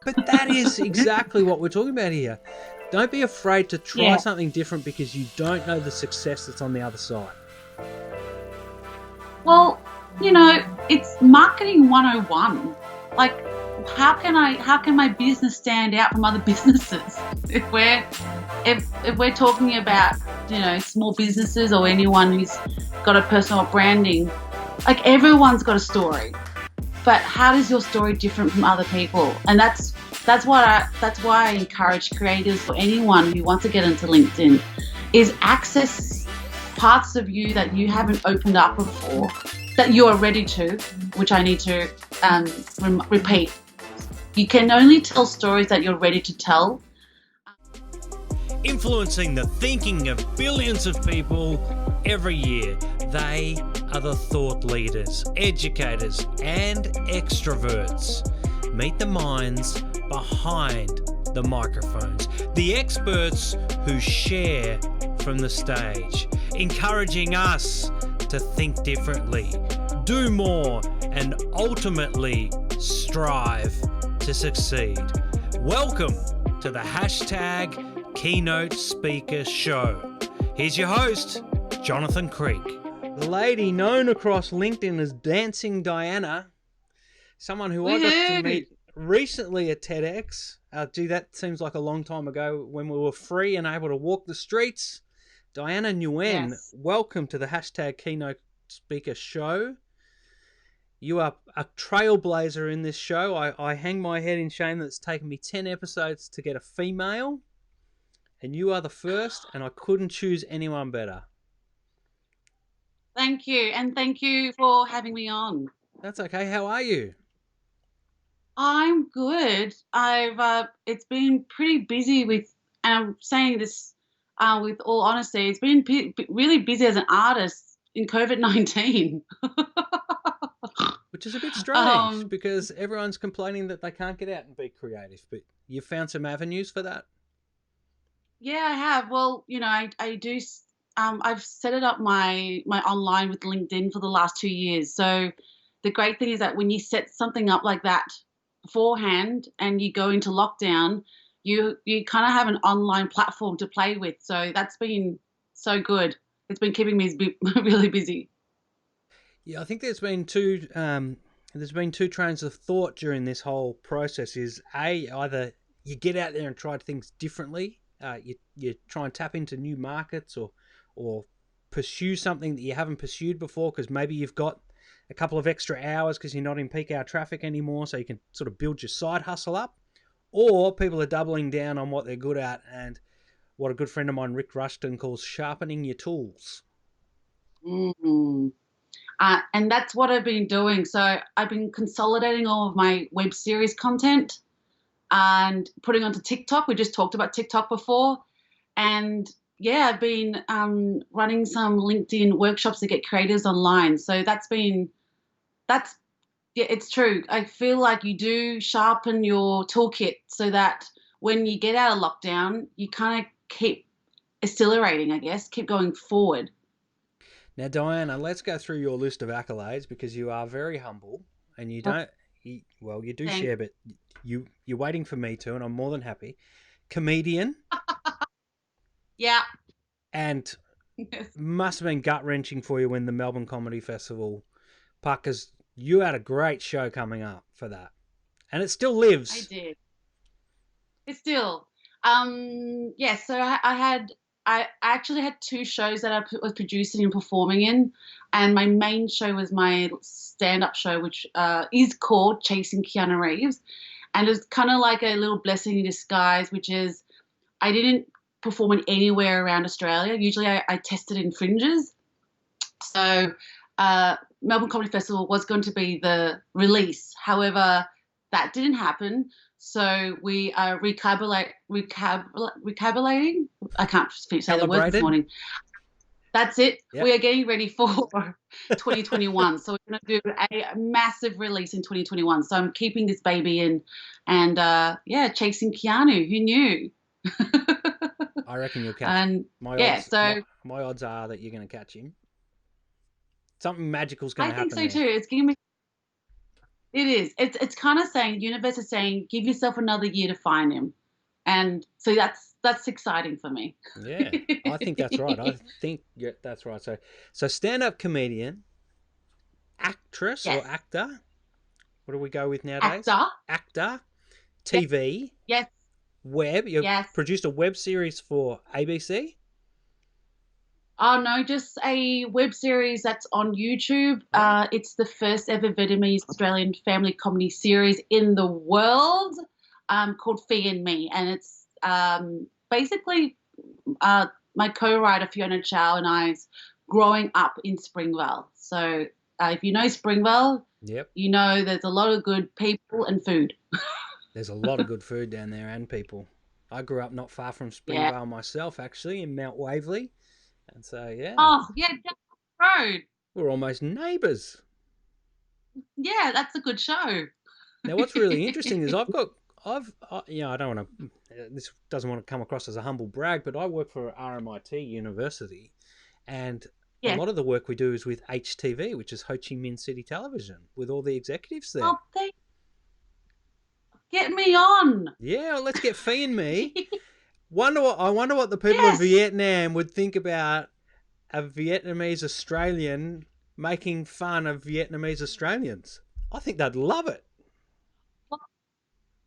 But that is exactly what we're talking about here. Don't be afraid to try something different because you don't know the success that's on the other side. Well, it's marketing 101. Like, how can my business stand out from other businesses? If we're talking about, small businesses or anyone who's got a personal branding, like everyone's got a story. But how does your story different from other people? And that's why I encourage creators or anyone who wants to get into LinkedIn is access parts of you that you haven't opened up before, that you are ready to, which I need to repeat. You can only tell stories that you're ready to tell. Influencing the thinking of billions of people every year. They are the thought leaders, educators, and extroverts. Meet the minds behind the microphones, the experts who share from the stage, encouraging us to think differently, do more, and ultimately strive to succeed. Welcome to the #Keynote Speaker Show. Here's your host, Jonathan Creek. The lady known across LinkedIn as Dancing Diana, someone who I got to meet recently at TEDx. That seems like a long time ago when we were free and able to walk the streets. Diana Nguyen, welcome to the #Keynote Speaker Show. You are a trailblazer in this show. I hang my head in shame that it's taken me 10 episodes to get a female. And you are the first, and I couldn't choose anyone better. Thank you, and thank you for having me on. That's okay. How are you? I'm good. It's been pretty busy and I'm saying this with all honesty, it's been really busy as an artist in COVID-19. Which is a bit strange because everyone's complaining that they can't get out and be creative, but you found some avenues for that? Yeah, I have. Well, I do. I've set it up my online with LinkedIn for the last 2 years. So the great thing is that when you set something up like that beforehand and you go into lockdown, you kind of have an online platform to play with. So that's been so good. It's been keeping me really busy. Yeah, I think there's been two trains of thought during this whole process. Is either you get out there and try things differently. You try and tap into new markets or pursue something that you haven't pursued before because maybe you've got a couple of extra hours because you're not in peak hour traffic anymore, so you can sort of build your side hustle up. Or people are doubling down on what they're good at and what a good friend of mine, Rick Rushton, calls sharpening your tools. Mm-hmm. And that's what I've been doing. So I've been consolidating all of my web series content and putting onto TikTok. We just talked about TikTok before. And yeah, I've been running some LinkedIn workshops to get creators online. So it's true. I feel like you do sharpen your toolkit so that when you get out of lockdown, you kind of keep accelerating, I guess, keep going forward. Now, Diana, let's go through your list of accolades because you are very humble and you don't, you do Thanks. share, but you're waiting for me to, and I'm more than happy. Comedian. Yeah. And must have been gut-wrenching for you when the Melbourne Comedy Festival, because you had a great show coming up for that. And it still lives. I did. It's still. So I actually had 2 shows that I was producing and performing in, and my main show was my stand-up show, which is called Chasing Keanu Reeves, and it's kind of like a little blessing in disguise, which is I didn't perform in anywhere around Australia. Usually I tested in fringes. So Melbourne Comedy Festival was going to be the release. However, that didn't happen. So we are recalibrating. I can't say the word this morning. That's it. Yep. We are getting ready for 2021. So we're going to do a massive release in 2021. So I'm keeping this baby in and chasing Keanu. Who knew? I reckon you'll catch him. My odds are that you're going to catch him. Something magical is going to happen. I think so too. It is. It's kind of saying, universe is saying, give yourself another year to find him. And so that's exciting for me. Yeah, I think that's right. I think that's right. So stand-up comedian, actress or Yes. actor. What do we go with nowadays? Actor. Actor, Yes. TV, Yes. web. You Yes. produced a web series for ABC. Oh no, just a web series that's on YouTube. Oh, It's the first ever Vietnamese Australian family comedy series in the world, called Fee and Me, and it's basically my co-writer Fiona Chow and I's growing up in Springvale. So if you know Springvale, yep. you know there's a lot of good people and food. There's a lot of good food down there and people. I grew up not far from Yeah. Springvale myself, actually, in Mount Waverley. And so, yeah, Oh yeah, down the road. we're almost neighbours. Yeah, that's a good show. Now, what's really interesting is I don't want to, this doesn't want to come across as a humble brag, but I work for RMIT University, and a Yeah. lot of the work we do is with HTV, which is Ho Chi Minh City Television, with all the executives there. Oh, get me on. Yeah, well, let's get Fee and me. I wonder what the people of Yes. Vietnam would think about a Vietnamese Australian making fun of Vietnamese Australians. I think they'd love it.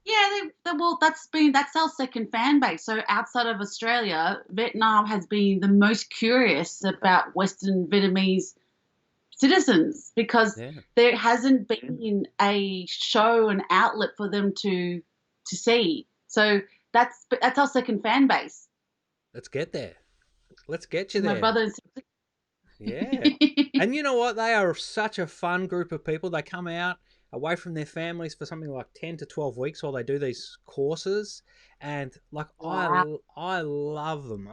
Yeah, well, that's our second fan base. So outside of Australia, Vietnam has been the most curious about Western Vietnamese citizens because Yeah, there hasn't been a show, an outlet for them to see. So that's our second fan base. let's get there. Let's get you My there. brother and Yeah. sister. And you know what? They are such a fun group of people. They come out away from their families for something like 10 to 12 weeks while they do these courses. And like, Wow. I love them.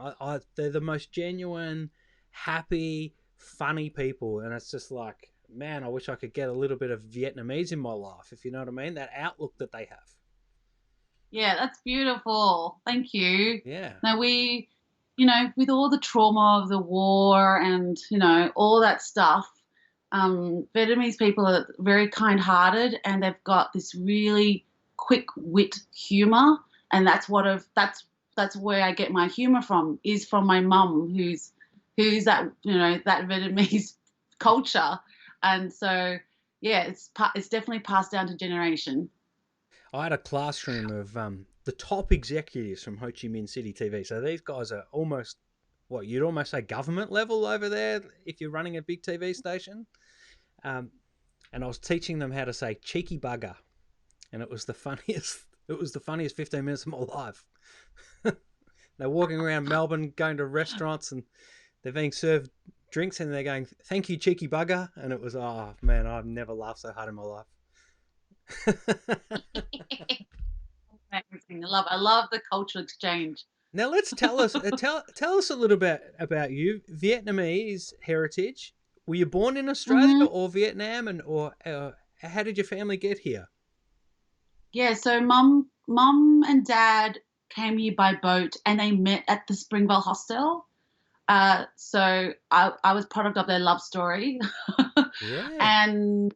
They're the most genuine, happy, funny people. And it's just like, man, I wish I could get a little bit of Vietnamese in my life, if you know what I mean? That outlook that they have. Yeah, that's beautiful. Thank you. Yeah. Now with all the trauma of the war and, all that stuff, Vietnamese people are very kind-hearted and they've got this really quick wit humor, and that's where I get my humor from, is from my mum, who's that that Vietnamese culture, and so yeah, it's definitely passed down to generation. I had a classroom of the top executives from Ho Chi Minh City TV. So these guys are almost, what you'd almost say government level over there if you're running a big TV station. And I was teaching them how to say cheeky bugger, and it was the funniest. It was the funniest 15 minutes of my life. They're walking around Melbourne, going to restaurants, and they're being served drinks, and they're going, "Thank you, cheeky bugger," and it was, oh man, I've never laughed so hard in my life. Amazing. I love the cultural exchange. Now let's tell us a little bit about you. Vietnamese heritage. Were you born in Australia Hmm. or Vietnam, or how did your family get here? Yeah, so mum and dad came here by boat and they met at the Springvale Hostel. So I was product of their love story. Yeah. And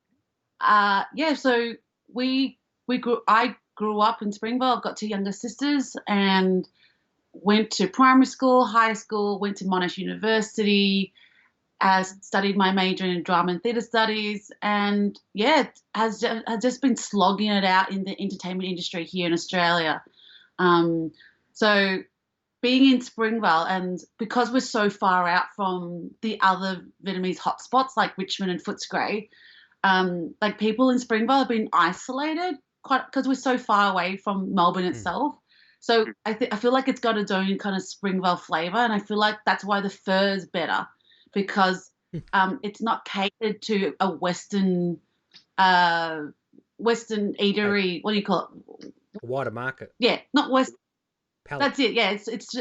yeah, so I grew up in Springvale. I've got two younger sisters and went to primary school, high school, went to Monash University, studied my major in drama and theatre studies, and yeah, has just been slogging it out in the entertainment industry here in Australia. So being in Springvale, and because we're so far out from the other Vietnamese hotspots like Richmond and Footscray, like people in Springvale have been isolated quite because we're so far away from Melbourne Hmm. itself. So I feel like it's got its own kind of Springvale flavour, and I feel like that's why the fur's better, because it's not catered to a Western eatery. What do you call it? A wider market. Yeah, not West. Palate. That's it. Yeah, it's just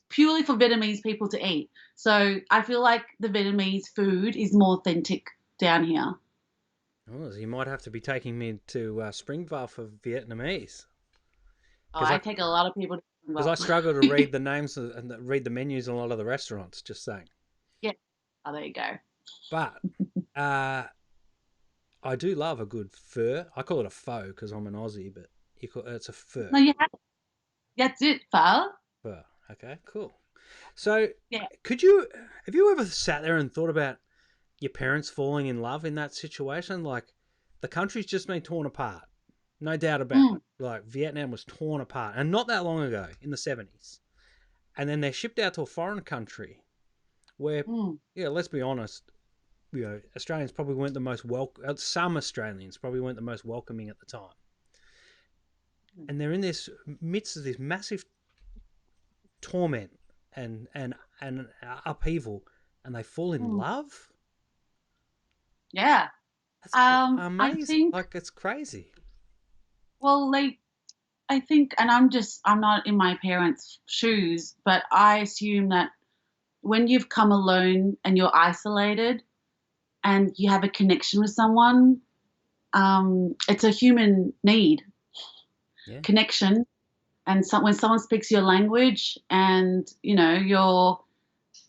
purely for Vietnamese people to eat. So I feel like the Vietnamese food is more authentic down here. Oh, so you might have to be taking me to Springvale for Vietnamese. Oh, 'Cause I take a lot of people to Because I Springvale. struggle to read the names and read the menus in a lot of the restaurants, just saying. Yeah. Oh, there you go. But uh, I do love a good fur. I call it a faux because I'm an Aussie, but it's a fur. No, you have. That's it, Val. Fur. Okay, cool. So, Yeah. have you ever sat there and thought about your parents falling in love in that situation? Like, the country's just been torn apart. No doubt about it. Like, Vietnam was torn apart, and not that long ago, in the 70s. And then they're shipped out to a foreign country where, let's be honest, Australians probably weren't the most some Australians probably weren't the most welcoming at the time. And they're in this midst of this massive torment and upheaval, and they fall in love. Yeah. That's amazing. I think, like, it's crazy. well, I think, and I'm not in my parents' shoes, but I assume that when you've come alone and you're isolated and you have a connection with someone, it's a human need, connection. And when someone speaks your language, and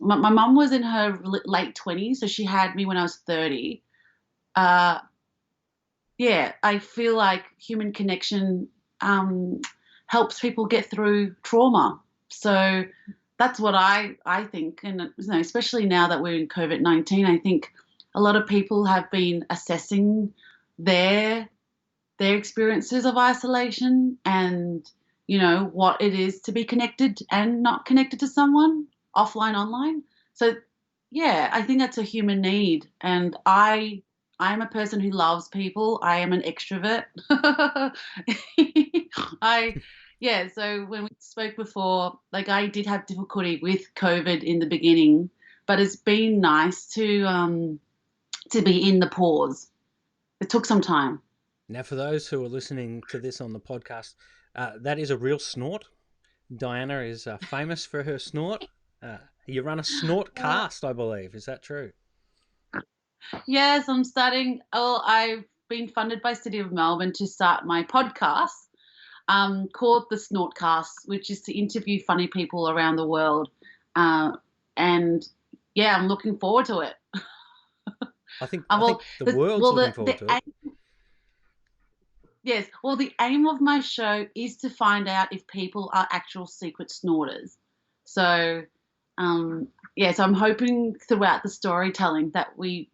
my mum was in her late 20s, so she had me when I was 30. I feel like human connection helps people get through trauma. So that's what I think, and especially now that we're in COVID-19, I think a lot of people have been assessing their experiences of isolation and what it is to be connected and not connected to someone, offline, online. So I think that's a human need, and I'm a person who loves people. I am an extrovert. So when we spoke before, like, I did have difficulty with COVID in the beginning, but it's been nice to be in the pause. It took some time. Now, for those who are listening to this on the podcast, that is a real snort. Diana is famous for her snort. You run a snort cast, I believe. Is that true? Yes, I'm starting. I've been funded by City of Melbourne to start my podcast called The Snortcast, which is to interview funny people around the world. And I'm looking forward to it. I think the world's looking forward to it. Yes. Well, the aim of my show is to find out if people are actual secret snorters. So, so I'm hoping throughout the storytelling that we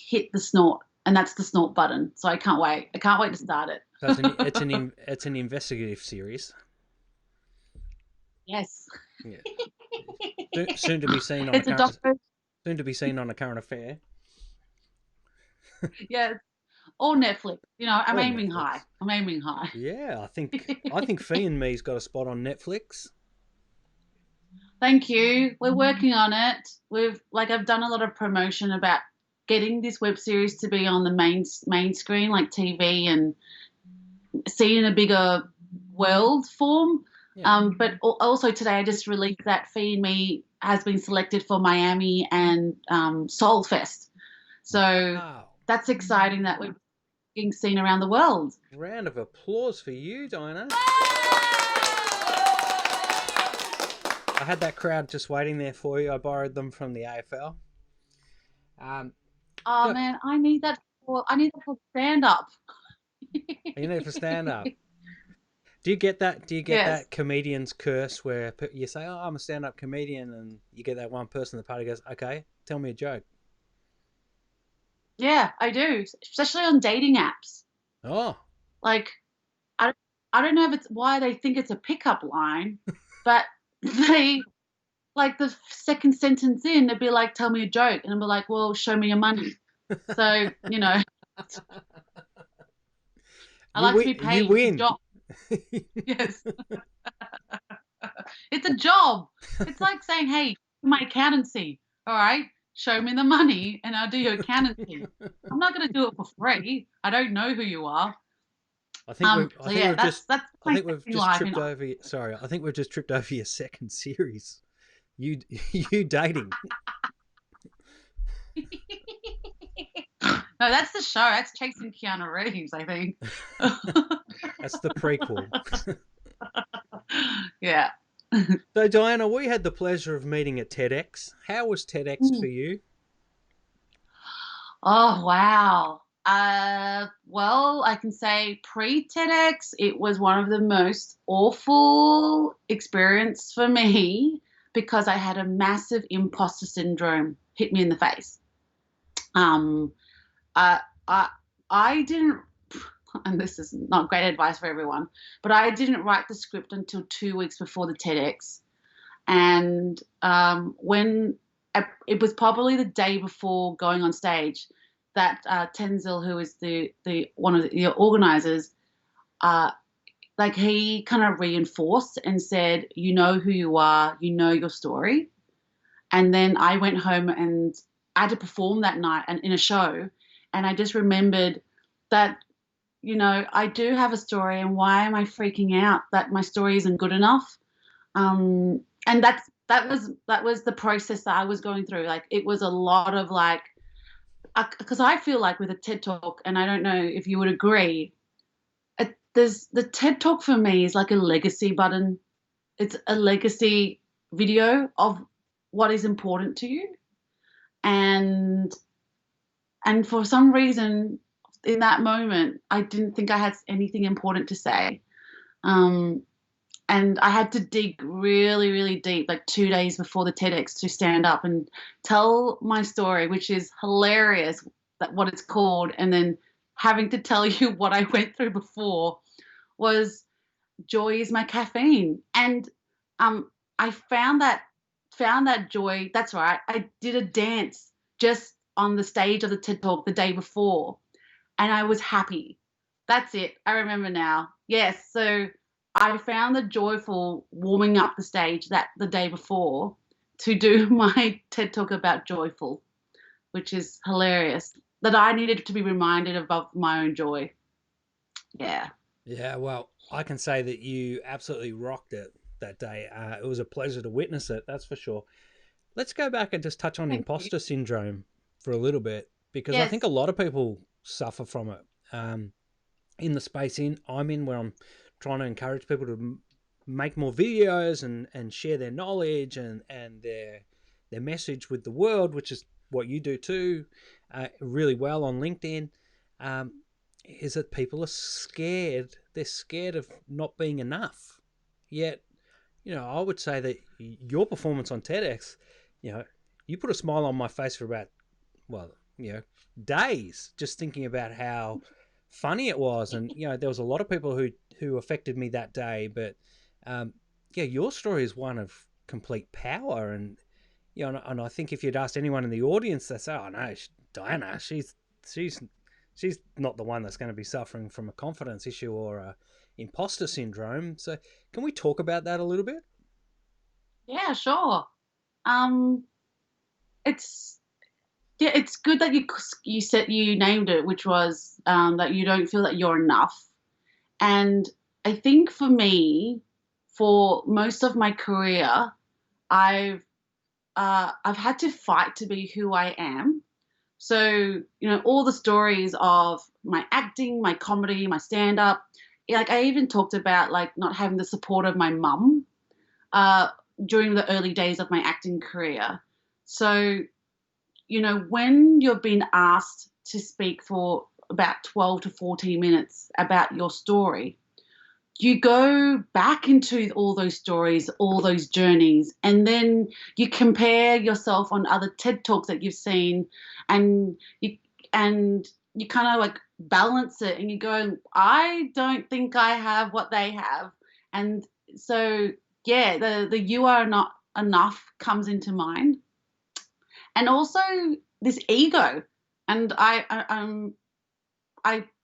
hit the snort, and that's the snort button. So I can't wait. I can't wait to start it. So it's an investigative series. Yes. Yeah. Soon to be seen on on a current affair. Yes. Or Netflix. I'm aiming high. Yeah, I think Fee and Me's got a spot on Netflix. Thank you. We're working on it. I've done a lot of promotion about getting this web series to be on the main screen, like TV, and see in a bigger world form. Yeah. But also today I just released that Fee and Me has been selected for Miami and Soul Fest. So that's exciting that we're being seen around the world. Round of applause for you, Diana. I had that crowd just waiting there for you. I borrowed them from the AFL. Man, I need that for stand-up. You need for stand-up. Do you get that? That comedian's curse where you say, "Oh, I'm a stand-up comedian," and you get that one person at the party goes, "Okay, tell me a joke." Yeah, I do, especially on dating apps. Oh. Like, I don't know if it's why they think it's a pickup line, but they, like, the second sentence in, they'd be like, "Tell me a joke," and I'd be like, "Well, show me your money." So, I like to be paid. You win. Job. Yes. It's a job. It's like saying, "Hey, my accountancy, all right? Show me the money and I'll do your accountancy." I'm not going to do it for free. I don't know who you are. I think we've just tripped over. Sorry, I think we've just tripped over your second series. You dating. No, that's the show. That's Chasing Keanu Reeves, I think. That's the prequel. Yeah. So, Diana, we had the pleasure of meeting at TEDx. How was TEDx for you? Oh, wow. Well, I can say pre-TEDx, it was one of the most awful experience for me because I had a massive imposter syndrome hit me in the face. Um, I, I, I didn't, and this is not great advice for everyone, but I didn't write the script until 2 weeks before the TEDx. And when it was probably the day before going on stage that Tenzil, who is the one of the organizers, like he kind of reinforced and said, "You know who you are, you know your story." And then I went home and I had to perform that night and in a show, and I just remembered that I do have a story, and why am I freaking out that my story isn't good enough? And that was the process that I was going through. Like it was a lot of like, because I feel like with a TED Talk, and I don't know if you would agree, there's the TED Talk for me is like a legacy button. It's a legacy video of what is important to you, and for some reason in that moment I didn't think I had anything important to say. Um, and I had to dig really, really deep, like 2 days before the TEDx, to stand up and tell my story, which is hilarious, that what it's called, and then having to tell you what I went through before was joy is my caffeine. And um, I found that joy. That's right. I did a dance just on the stage of the TED Talk the day before, and I was happy. That's it. I remember now. Yes. So I found the joyful warming up the stage that the day before to do my TED Talk about joyful, which is hilarious. That I needed to be reminded of my own joy. Yeah. Yeah, well, I can say that you absolutely rocked it that day. It was a pleasure to witness it, that's for sure. Let's go back and just touch on Thank you. imposter syndrome for a little bit, because I think Yes. a lot of people suffer from it. In the space I'm in, where I'm trying to encourage people to make more videos and share their knowledge and their message with the world, which is what you do too, really well on LinkedIn. Is that people are scared. They're scared of not being enough. Yet, I would say that your performance on TEDx, you put a smile on my face for about, well, days, just thinking about how funny it was. And, there was a lot of people who affected me that day. But, your story is one of complete power. And, and I think if you'd asked anyone in the audience, they say, "Oh no, Diana, she's not the one that's going to be suffering from a confidence issue or a imposter syndrome." So can we talk about that a little bit? Yeah, sure. Um, it's yeah, it's good that you named it, which was that you don't feel that you're enough. And I think for me, for most of my career, I've I've had to fight to be who I am. So all the stories of my acting, my comedy, my stand up. Like I even talked about like not having the support of my mum uh, during the early days of my acting career. So when you're being asked to speak for about 12 to 14 minutes about your story, you go back into all those stories, all those journeys, and then you compare yourself on other TED Talks that you've seen, and you kind of like balance it, and you go, I don't think I have what they have, and so yeah, the you are not enough comes into mind, and also this ego, and I've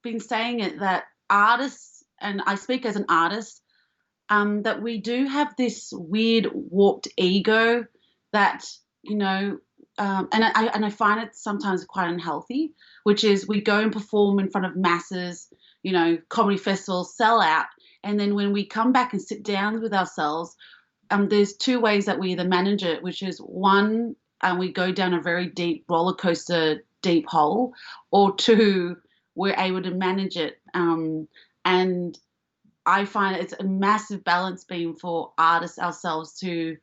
been saying it that artists, and I speak as an artist, that we do have this weird warped ego that and I find it sometimes quite unhealthy, which is we go and perform in front of masses, comedy festivals, sell out, and then when we come back and sit down with ourselves, there's two ways that we either manage it, which is one, we go down a very deep roller coaster, deep hole, or two, we're able to manage it. And I find it's a massive balance beam for artists ourselves to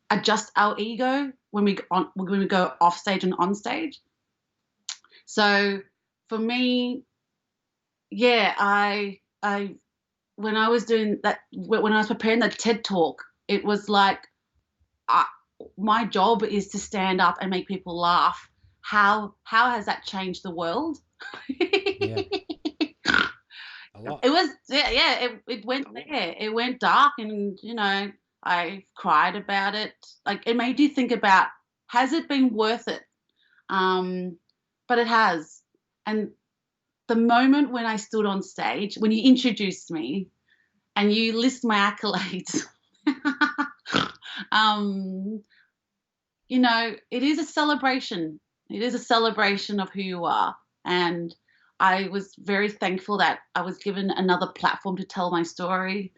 adjust our ego when we go off stage and on stage. So for me, yeah, I when I was doing that, when I was preparing that TED talk, it was like, I, my job is to stand up and make people laugh. How has that changed the world? Yeah, It a lot. was, yeah, it went there. It went dark, and I cried about it. Like, it made you think about, has it been worth it? But it has. And the moment when I stood on stage, when you introduced me and you list my accolades, um, it is a celebration. It is a celebration of who you are. And I was very thankful that I was given another platform to tell my story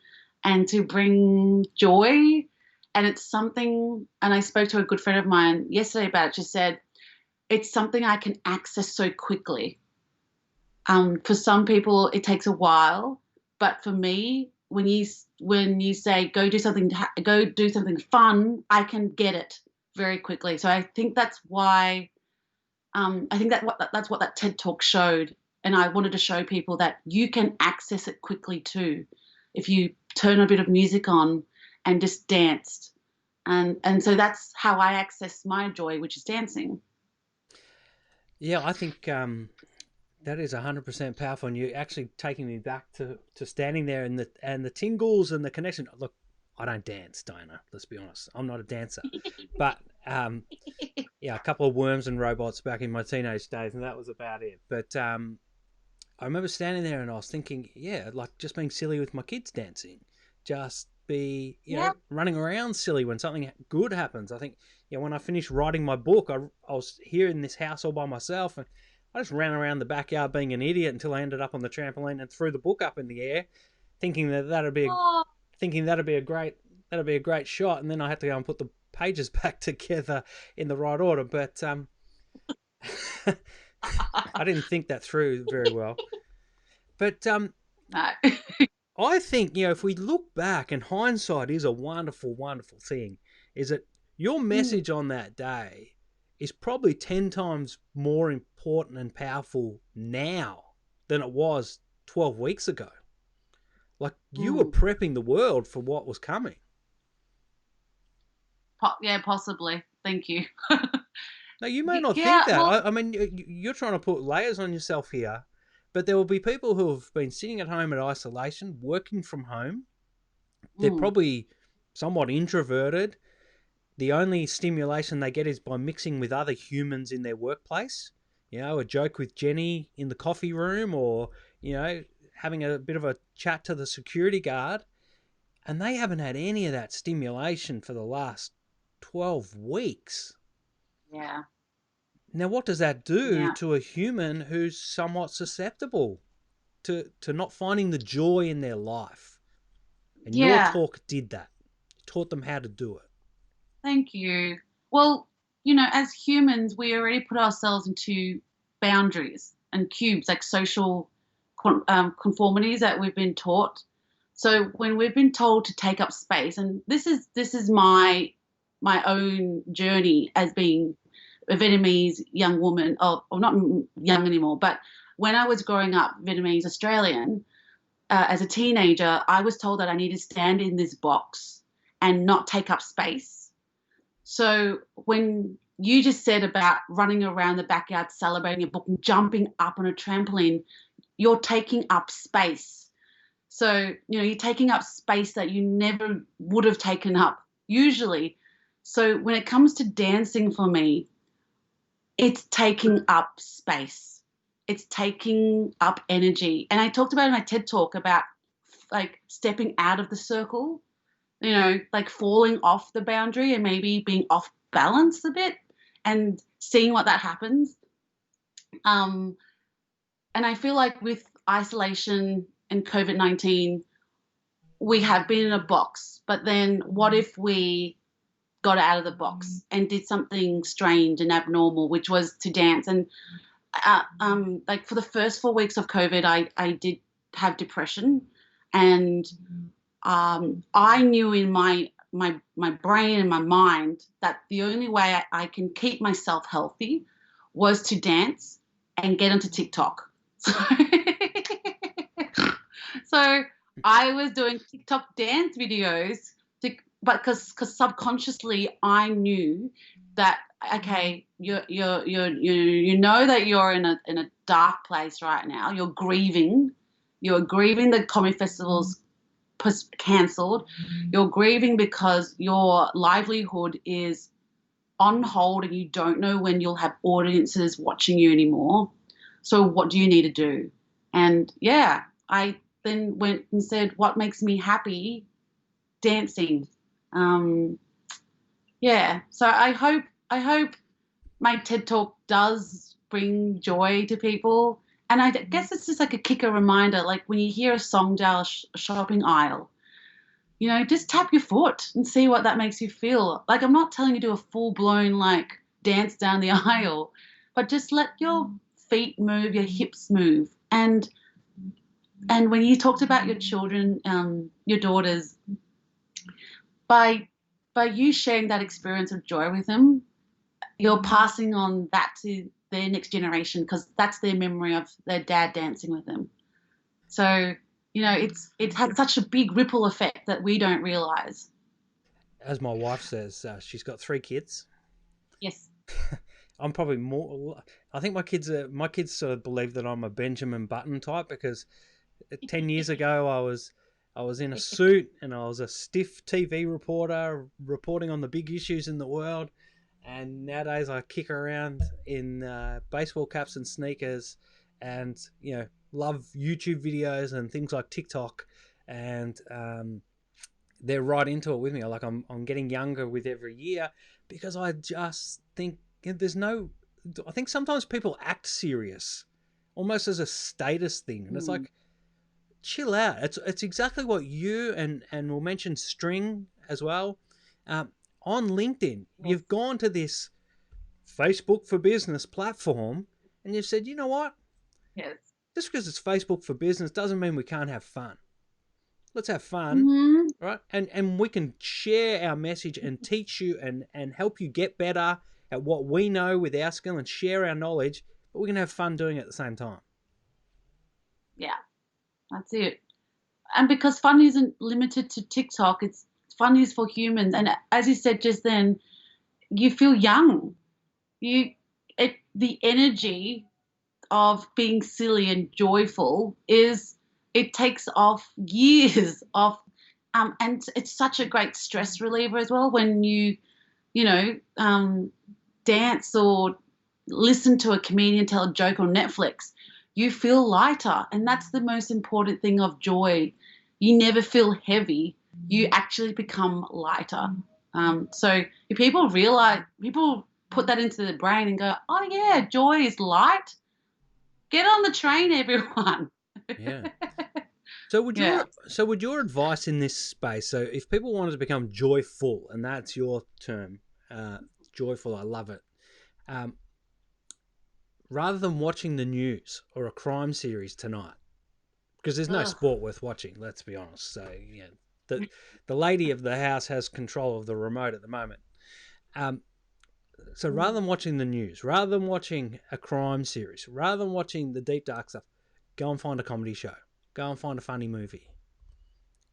and to bring joy. And it's something, and I spoke to a good friend of mine yesterday about it. She said, it's something I can access so quickly. For some people, it takes a while, but for me, when you say go do something fun, I can get it very quickly. So I think that's why I think that's what that TED talk showed, and I wanted to show people that you can access it quickly too, if you turn a bit of music on and just danced, and so that's how I access my joy, which is dancing. Yeah, I think that is 100% powerful, and you're actually taking me back to standing there and the tingles and the connection. Look, I don't dance, Diana. Let's be honest, I'm not a dancer, but yeah, a couple of worms and robots back in my teenage days, and that was about it. But I remember standing there and I was thinking, yeah, like just being silly with my kids dancing, just be, Yeah. running around silly when something good happens. I think, when I finished writing my book, I was here in this house all by myself, and I just ran around the backyard being an idiot until I ended up on the trampoline and threw the book up in the air, thinking Oh, that'd be a great shot, and then I had to go and put the pages back together in the right order. But I didn't think that through very well. But no. I think, if we look back, and hindsight is a wonderful, wonderful thing, is that your Mm. message on that day is probably 10 times more important and powerful now than it was 12 weeks ago. Like, you were Mm. prepping the world for what was coming. Yeah, possibly. Thank you. Now, you may not think Yeah, that. well, I mean, you're trying to put layers on yourself here, but there will be people who have been sitting at home in isolation, working from home. They're mm, probably somewhat introverted. The only stimulation they get is by mixing with other humans in their workplace. A joke with Jenny in the coffee room, or, having a bit of a chat to the security guard. And they haven't had any of that stimulation for the last 12 weeks. yeah, Now, what does that do yeah, to a human who's somewhat susceptible to not finding the joy in their life? And your yeah. talk did that. It taught them how to do it. Thank you. Well, as humans, we already put ourselves into boundaries and cubes, like social conformities that we've been taught. So when we've been told to take up space, and this is my own journey as being a Vietnamese young woman, or not young anymore, but when I was growing up, Vietnamese Australian, as a teenager, I was told that I need to stand in this box and not take up space. So when you just said about running around the backyard celebrating a book and jumping up on a trampoline, you're taking up space. So, you're taking up space that you never would have taken up usually. So when it comes to dancing for me, it's taking up space. It's taking up energy. And I talked about in my TED talk about like stepping out of the circle, like falling off the boundary and maybe being off balance a bit and seeing what that happens. Um, and I feel like with isolation and COVID-19, we have been in a box, but then what if we got out of the box and did something strange and abnormal, which was to dance? And like for the first 4 weeks of COVID, I did have depression, and I knew in my brain and my mind that the only way I can keep myself healthy was to dance and get onto TikTok. So I was doing TikTok dance videos, but because subconsciously I knew that, okay, you know that you're in a dark place right now. You're grieving the comedy festivals cancelled. You're grieving because your livelihood is on hold and you don't know when you'll have audiences watching you anymore. So what do you need to do? And yeah, I then went and said, what makes me happy? Dancing. Yeah. So I hope my TED Talk does bring joy to people. And I guess it's just like a kicker reminder, like when you hear a song down a shopping aisle, you know, just tap your foot and see what that makes you feel. Like, I'm not telling you to do a full-blown, like, dance down the aisle, but just let your feet move, your hips move. And when you talked about your children, your daughters, by you sharing that experience of joy with them, you're passing on that to their next generation, because that's their memory of their dad dancing with them. So, you know, it's had such a big ripple effect that we don't realize. As my wife says, she's got 3 kids. Yes. I'm probably more. I think my kids sort of believe that I'm a Benjamin Button type, because 10 years ago I was in a suit and I was a stiff TV reporter reporting on the big issues in the world. And nowadays I kick around in baseball caps and sneakers, and you know, love YouTube videos and things like TikTok, and they're right into it with me. Like I'm getting younger with every year, because I just think there's no. I think sometimes people act serious, almost as a status thing, and it's like, chill out. It's exactly what you and we'll mention String as well. On LinkedIn, you've gone to this Facebook for Business platform and you've said, you know what? Yes. Just because it's Facebook for Business doesn't mean we can't have fun. Let's have fun, right? And we can share our message and teach you and help you get better at what we know with our skill and share our knowledge, but we can have fun doing it at the same time. Yeah, that's it. And because fun isn't limited to TikTok, fun is for humans. And as you said just then, you feel young. The energy of being silly and joyful it takes off years of, and it's such a great stress reliever as well when you dance or listen to a comedian tell a joke on Netflix. You feel lighter, and that's the most important thing of joy. You never feel heavy. You actually become lighter. So if people put that into their brain and go, oh yeah, joy is light, get on the train, everyone. Yeah. So would your advice in this space, so if people wanted to become joyful, and that's your term, joyful, I love it, rather than watching the news or a crime series tonight, because there's no sport worth watching, let's be honest. So yeah, the lady of the house has control of the remote at the moment. So rather than watching the news, rather than watching a crime series, rather than watching the deep dark stuff, go and find a comedy show. Go and find a funny movie.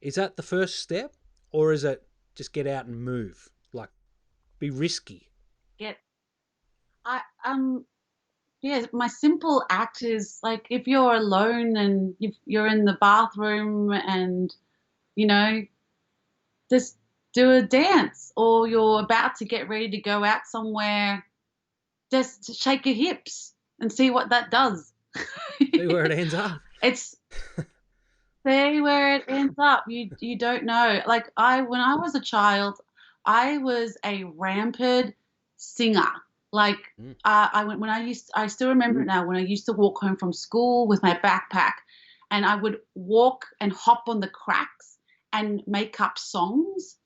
Is that the first step, or is it just get out and move, like be risky? My simple act is like, if you're alone and if you're in the bathroom and just do a dance, or you're about to get ready to go out somewhere, just shake your hips and see what that does. See where it ends up. See where it ends up. You don't know. Like when I was a child, I was a rampant singer. Like I still remember it now, when I used to walk home from school with my backpack, and I would walk and hop on the cracks and make up songs.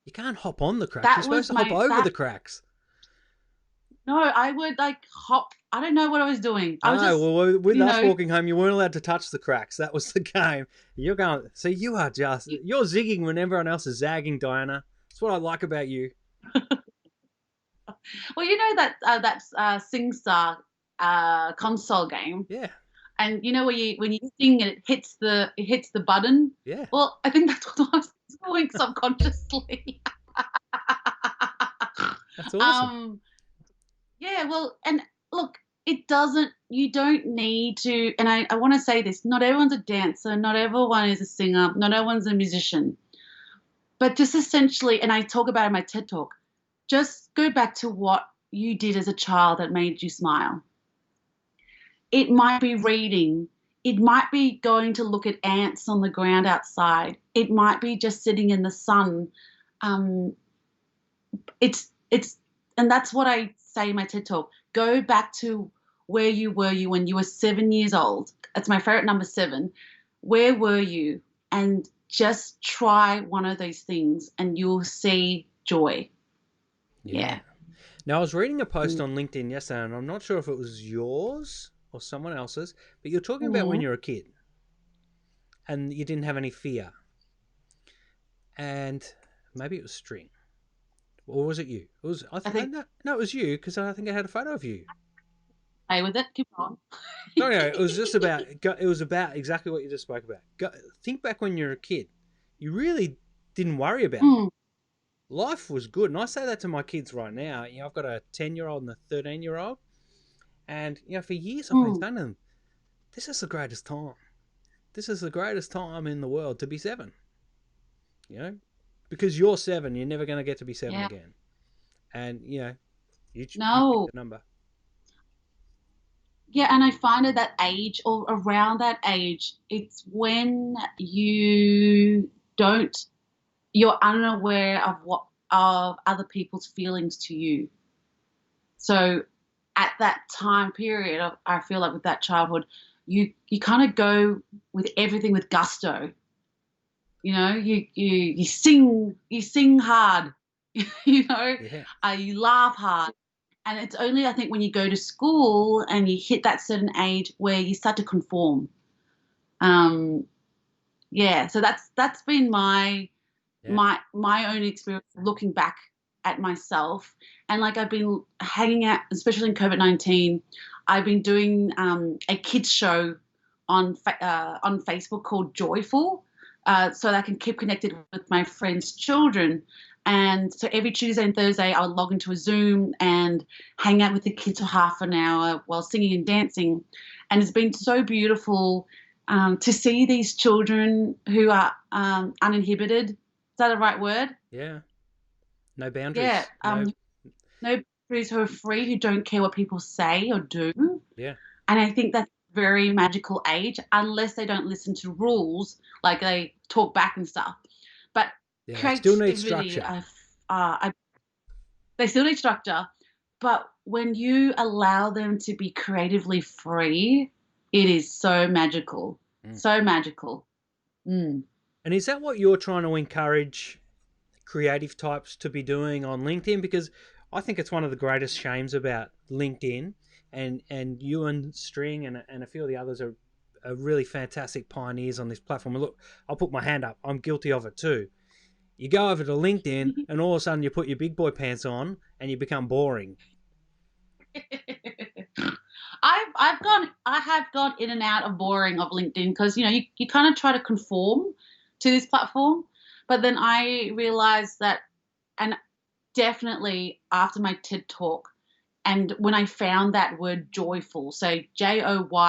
You can't hop on the cracks. You're supposed to hop over the cracks. No, I would like hop. I don't know what I was doing. With us walking home, you weren't allowed to touch the cracks. That was the game. You're going. So you're zigging when everyone else is zagging, Diana. That's what I like about you. Well, you know that SingStar console game. Yeah. And you know when you sing and it hits the button. Yeah. Well, I think that's what I was doing subconsciously. That's awesome. Yeah, well, and look, you don't need to, and I want to say this, not everyone's a dancer, not everyone is a singer, not everyone's a musician, but just essentially, and I talk about it in my TED Talk, just go back to what you did as a child that made you smile. It might be reading. It might be going to look at ants on the ground outside. It might be just sitting in the sun. It's and that's what I say in my TED Talk. Go back to where you were when you were 7 years old. That's my favorite number, 7. Where were you? And just try one of those things and you'll see joy. Yeah. Now, I was reading a post on LinkedIn yesterday, and I'm not sure if it was yours or someone else's, but you're talking about when you're a kid and you didn't have any fear. And maybe it was String. Or was it you? It was. I think no, it was you, because I think I had a photo of you. Play with it. Keep on. No, it was just about. It was about exactly what you just spoke about. Think back when you're a kid. You really didn't worry about it. Life was good, and I say that to my kids right now. You know, I've got a 10-year-old and a 13-year-old, and you know, for years I've been saying to them, "This is the greatest time. This is the greatest time in the world to be 7." You know. Because you're 7, you're never going to get to be 7 again. And, you know, you pick the number. Yeah, and I find at that age or around that age, it's when you're unaware of other people's feelings to you. So at that time period, I feel like with that childhood, you kind of go with everything with gusto. You know, you sing hard, you know, you laugh hard. And it's only, I think, when you go to school and you hit that certain age where you start to conform. So that's been my own experience looking back at myself. And like I've been hanging out, especially in COVID-19, I've been doing a kids show on Facebook called Joyful. So that I can keep connected with my friends' children. And so every Tuesday and Thursday, I would log into a Zoom and hang out with the kids for half an hour while singing and dancing. And it's been so beautiful to see these children who are uninhibited. Is that the right word? Yeah. No boundaries. Yeah. No boundaries, who are free, who don't care what people say or do. Yeah. And I think that's very magical age, unless they don't listen to rules, like they talk back and stuff. But they still need structure. They still need structure. But when you allow them to be creatively free, it is so magical. So magical. And is that what you're trying to encourage creative types to be doing on LinkedIn? Because I think it's one of the greatest shames about LinkedIn. And you and String and a few of the others are really fantastic pioneers on this platform. And look, I'll put my hand up. I'm guilty of it too. You go over to LinkedIn and all of a sudden you put your big boy pants on and you become boring. I have gone in and out of boring of LinkedIn because, you know, you kind of try to conform to this platform. But then I realized that, and definitely after my TED Talk, and when I found that word joyful, so JOYFOOL,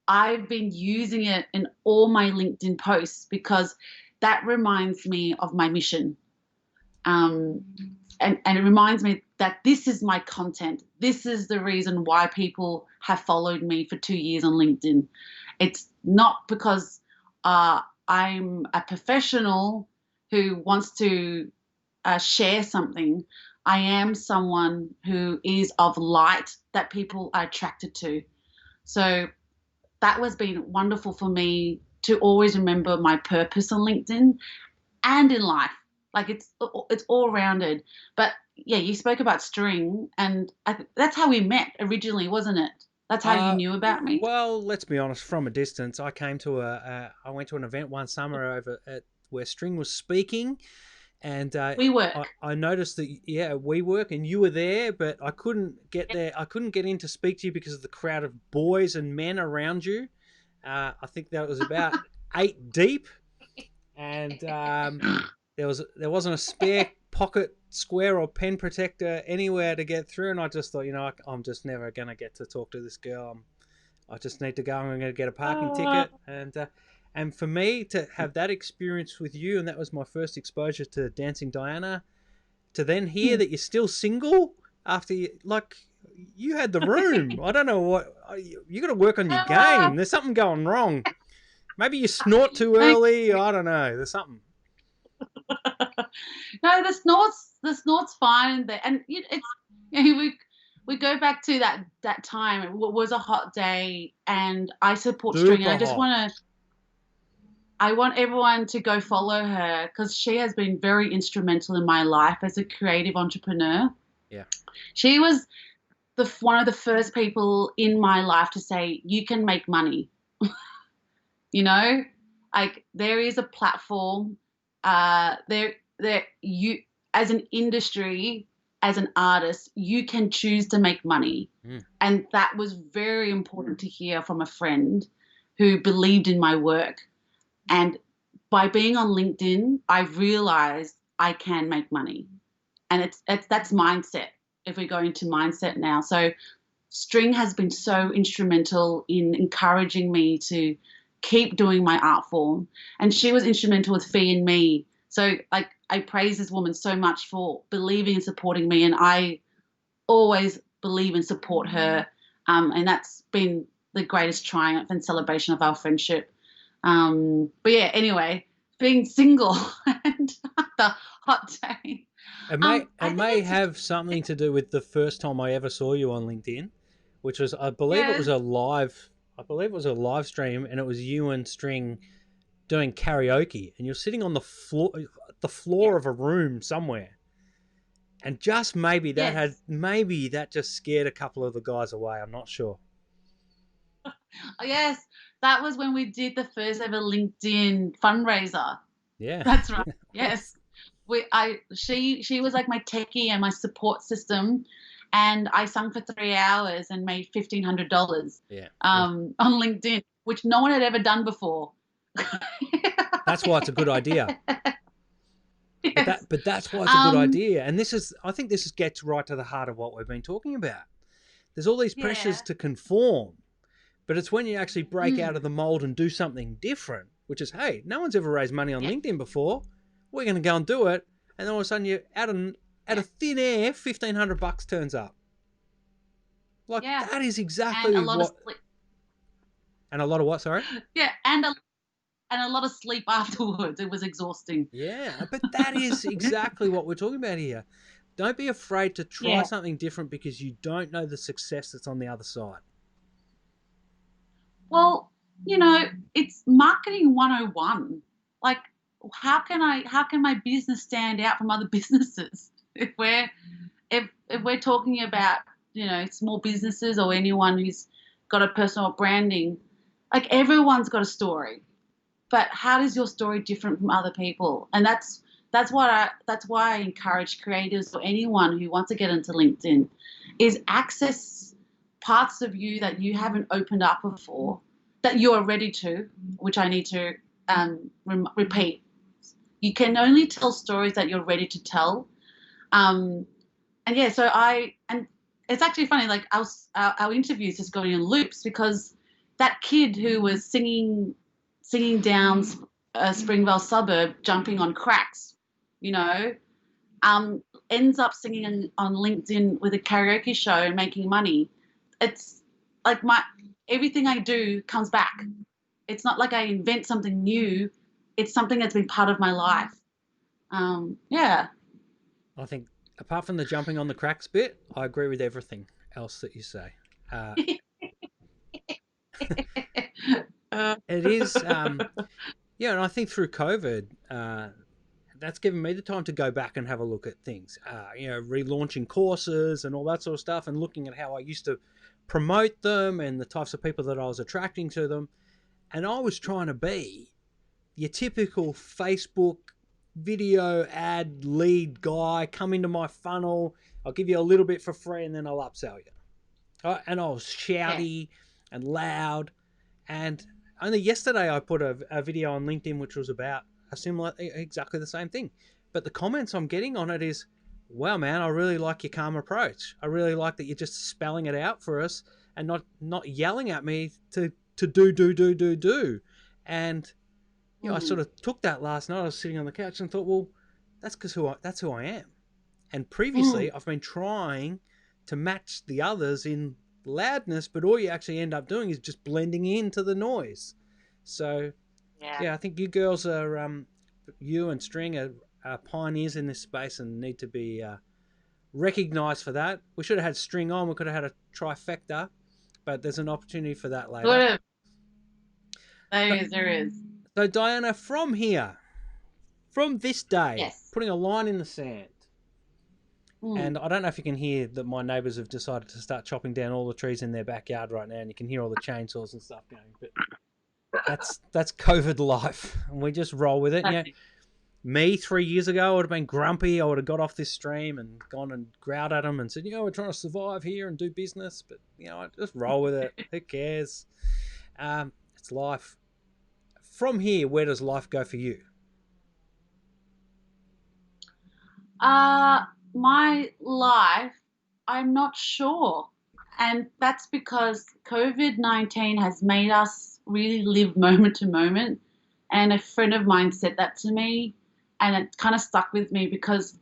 I've been using it in all my LinkedIn posts because that reminds me of my mission. And it reminds me that this is my content. This is the reason why people have followed me for 2 years on LinkedIn. It's not because I'm a professional who wants to share something. I am someone who is of light that people are attracted to. So that has been wonderful for me to always remember my purpose on LinkedIn and in life. Like it's all rounded. But yeah, you spoke about String, and that's how we met originally, wasn't it? That's how you knew about me. Well, let's be honest. From a distance, I came to I went to an event one summer over at where String was speaking. And We work. I noticed that, yeah, we work and you were there, but I couldn't get there. I couldn't get in to speak to you because of the crowd of boys and men around you. I think that was about 8 deep, and there wasn't a spare pocket square or pen protector anywhere to get through. And I just thought, I'm just never going to get to talk to this girl. I just need to go. I'm going to get a parking ticket. And for me to have that experience with you, and that was my first exposure to Dancing Diana, to then hear that you're still single after you had the room. I don't know what, you got to work on your game. There's something going wrong. Maybe you snort too early. I don't know. There's something. No, the snort's fine, and we go back to that time. It was a hot day, and I support String. And I want everyone to go follow her because she has been very instrumental in my life as a creative entrepreneur. Yeah, she was one of the first people in my life to say you can make money. Like there is a platform. You as an industry, as an artist, you can choose to make money. And that was very important to hear from a friend who believed in my work. And by being on LinkedIn, I realized I can make money. And that's mindset, if we go into mindset now. So String has been so instrumental in encouraging me to keep doing my art form. And she was instrumental with Fee and me. So I praise this woman so much for believing and supporting me. And I always believe and support her. And that's been the greatest triumph and celebration of our friendship. But yeah, anyway, being single and the hot day. It may have something to do with the first time I ever saw you on LinkedIn, which was, I believe it was a live stream, and it was you and String doing karaoke, and you're sitting on the floor of a room somewhere. And just maybe that just scared a couple of the guys away. I'm not sure. Yes, that was when we did the first ever LinkedIn fundraiser. Yeah, that's right. Yes, she was like my techie and my support system, and I sung for 3 hours and made $1,500. Yeah. On LinkedIn, which no one had ever done before. That's why it's a good idea. Yes. But that's why it's a good idea. And I think this gets right to the heart of what we've been talking about. There's all these pressures to conform, but it's when you actually break out of the mold and do something different, which is, hey, no one's ever raised money on LinkedIn before. We're going to go and do it. And then all of a sudden you out of thin air, $1,500 turns up. That is exactly what. And a lot of what, sorry? Yeah, and a lot of sleep afterwards. It was exhausting. Yeah, but that is exactly what we're talking about here. Don't be afraid to try something different because you don't know the success that's on the other side. Well, it's marketing 101. Like, how can my business stand out from other businesses? If we're talking about, small businesses or anyone who's got a personal branding, like everyone's got a story. But how is your story different from other people? And that's why I encourage creators or anyone who wants to get into LinkedIn is access parts of you that you haven't opened up before, that you are ready to, which I need to repeat. You can only tell stories that you're ready to tell. And it's actually funny, like our interviews just going in loops because that kid who was singing down Springvale suburb, jumping on cracks, ends up singing on LinkedIn with a karaoke show and making money. It's like everything I do comes back. It's not like I invent something new. It's something that's been part of my life. I think apart from the jumping on the cracks bit, I agree with everything else that you say. It is, and I think through COVID, that's given me the time to go back and have a look at things, relaunching courses and all that sort of stuff, and looking at how I used to promote them and the types of people that I was attracting to them. And I was trying to be your typical Facebook video ad lead guy, come into my funnel. I'll give you a little bit for free and then I'll upsell you. And I was shouty and loud. And only yesterday I put a video on LinkedIn which was about exactly the same thing. But the comments I'm getting on it is, wow, man, I really like your calm approach. I really like that you're just spelling it out for us and not yelling at me to do. And you know, I sort of took that last night. I was sitting on the couch and thought, well, that's who I am. And previously, I've been trying to match the others in loudness, but all you actually end up doing is just blending into the noise. So, yeah, I think you girls are, you and String are pioneers in this space and need to be recognised for that. We should have had String on. We could have had a trifecta, but there's an opportunity for that later. There is. So, Diana, from here, from this day, putting a line in the sand, and I don't know if you can hear that my neighbours have decided to start chopping down all the trees in their backyard right now, and you can hear all the chainsaws and stuff going, but that's COVID life, and we just roll with it. You know, me 3 years ago, I would have been grumpy. I would have got off this stream and gone and growled at them and said, you know, we're trying to survive here and do business, but, you know, I just roll with it. Who cares? It's life. From here, where does life go for you? My life, I'm not sure. And that's because COVID-19 has made us really live moment to moment. And a friend of mine said that to me, and it kind of stuck with me because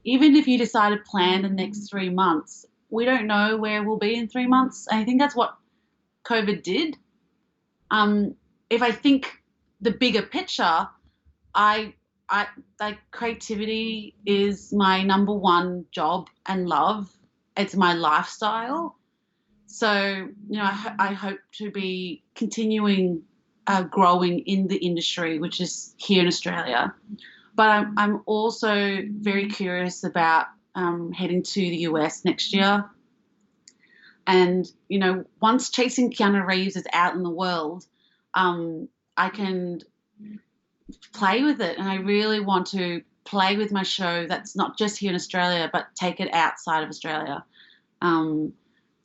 even if you decide to plan the next 3 months, we don't know where we'll be in 3 months. And I think that's what COVID did. If I think the bigger picture, I like creativity is my number one job and love. It's my lifestyle. So, you know, I hope to be continuing growing in the industry, which is here in Australia. But I'm also very curious about heading to the US next year. And, you know, once Chasing Keanu Reeves is out in the world, I can play with it. And I really want to play with my show that's not just here in Australia, but take it outside of Australia. So,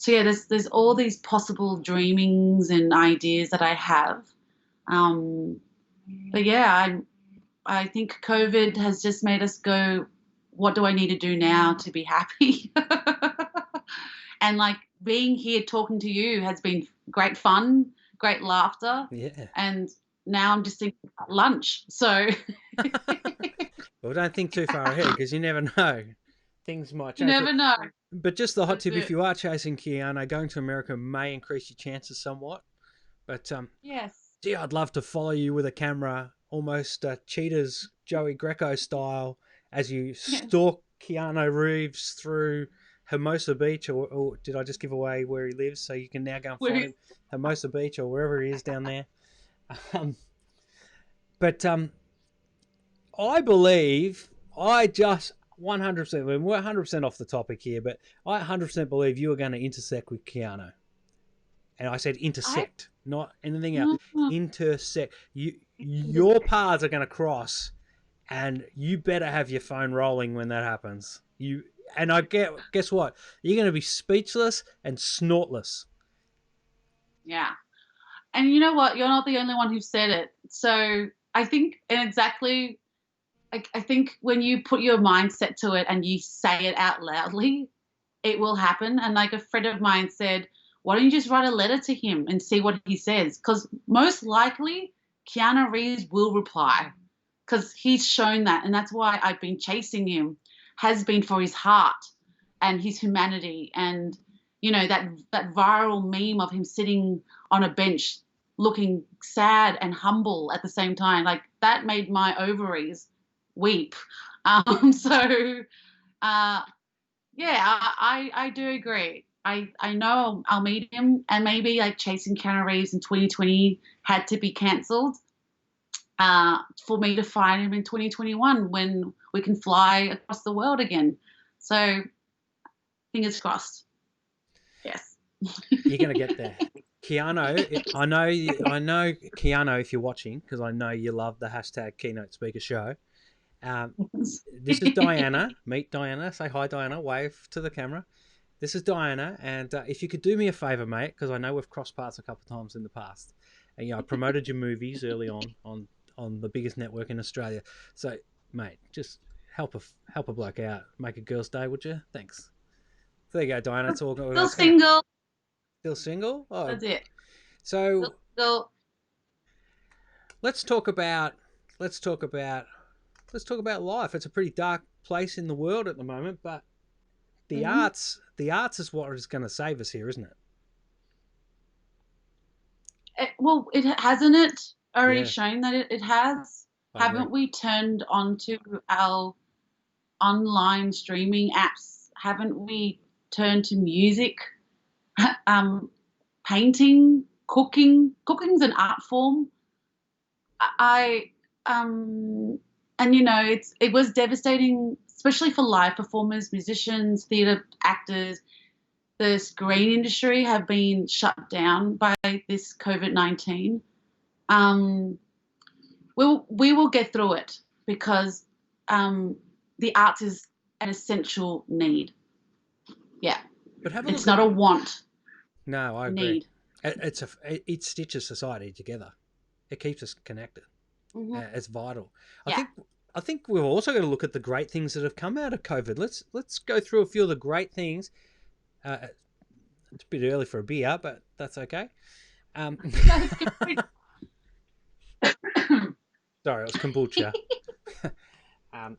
yeah, there's all these possible dreamings and ideas that I have. But, yeah, I think COVID has just made us go, what do I need to do now to be happy? And, like, being here talking to you has been great fun, great laughter. Yeah. And now I'm just thinking about lunch. So well, don't think too far ahead because you never know. Things might change. You never know. But just the hot tip, if you are chasing Keanu, going to America may increase your chances somewhat. But yes. Gee, I'd love to follow you with a camera, almost Cheetah's Joey Greco style, as you stalk Keanu Reeves through Hermosa Beach, or did I just give away where he lives? So you can now go and find him, Hermosa Beach or wherever he is down there. But I believe I just 100%, we're 100% off the topic here, but I 100% believe you are going to intersect with Keanu. And I said intersect, not anything else. Intersect. Your paths are going to cross, and you better have your phone rolling when that happens. Guess what? You're going to be speechless and snortless. Yeah. And you know what? You're not the only one who said it. So I think, I think when you put your mindset to it and you say it out loudly, it will happen. And like a friend of mine said, why don't you just write a letter to him and see what he says? Because most likely Keanu Reeves will reply because he's shown that. And that's why I've been chasing him, has been for his heart and his humanity. And, you know, that viral meme of him sitting on a bench looking sad and humble at the same time, like that made my ovaries weep. I do agree. I know I'll meet him, and maybe like Chasing Keanu Reeves in 2020 had to be cancelled for me to find him in 2021 when we can fly across the world again. So fingers crossed. Yes. You're going to get there. Keanu, I know Keanu, if you're watching, because I know you love the hashtag Keynote Speaker Show. This is Diana. Meet Diana. Say hi, Diana. Wave to the camera. This is Diana, and if you could do me a favour, mate, because I know we've crossed paths a couple of times in the past, and I promoted your movies early on the biggest network in Australia. So, mate, just help a bloke out, make a girl's day, would you? Thanks. There you go, Diana. It's all good. Still single. Still single? Oh, That's it. so Still. let's talk about life. It's a pretty dark place in the world at the moment, but the arts is what is going to save us here, isn't it? It hasn't it already shown that it has. Haven't we turned onto our online streaming apps? Haven't we turned to music, painting, cooking? Cooking's an art form. And it was devastating, especially for live performers, musicians, theatre actors. The screen industry have been shut down by this COVID-19. We will get through it because the arts is an essential need. Yeah, but it's not a want. No, I agree. It stitches society together. It keeps us connected. It's vital. I think we've also got to look at the great things that have come out of COVID. Let's go through a few of the great things. It's a bit early for a beer, but that's okay. Sorry, it was kombucha.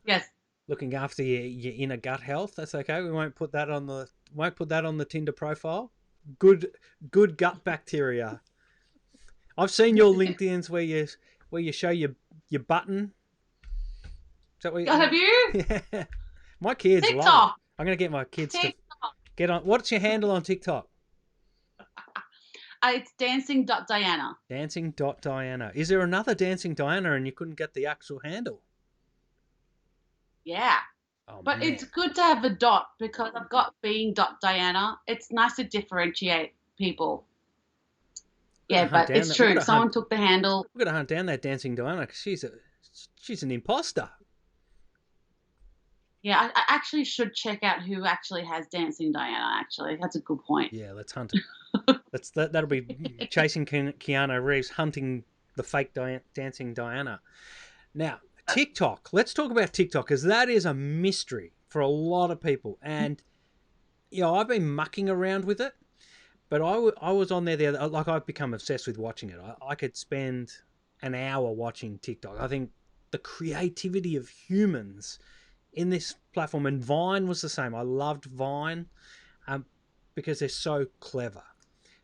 Yes. Looking after your inner gut health. That's okay. We won't put that on the Tinder profile. Good gut bacteria. I've seen your LinkedIn's where you show your button. Is that what have you? Yeah. My kids TikTok. love it. I'm going to get my kids TikTok. to get on. What's your handle on TikTok? It's dancing.diana. Dancing.diana. Is there another Dancing Diana and you couldn't get the actual handle? Yeah. Oh, but man. It's good to have a dot because I've got being.diana. It's nice to differentiate people. Yeah, but it's true. Someone took the handle. We've got to hunt down that Dancing Diana because she's an imposter. Yeah, I actually should check out who actually has Dancing Diana, actually. That's a good point. Yeah, let's hunt it. That'll be chasing Keanu Reeves, hunting the fake Dancing Diana. Now, TikTok. Let's talk about TikTok because that is a mystery for a lot of people. And, I've been mucking around with it. But I was on there, like I've become obsessed with watching it. I could spend an hour watching TikTok. I think the creativity of humans in this platform, and Vine was the same. I loved Vine because they're so clever.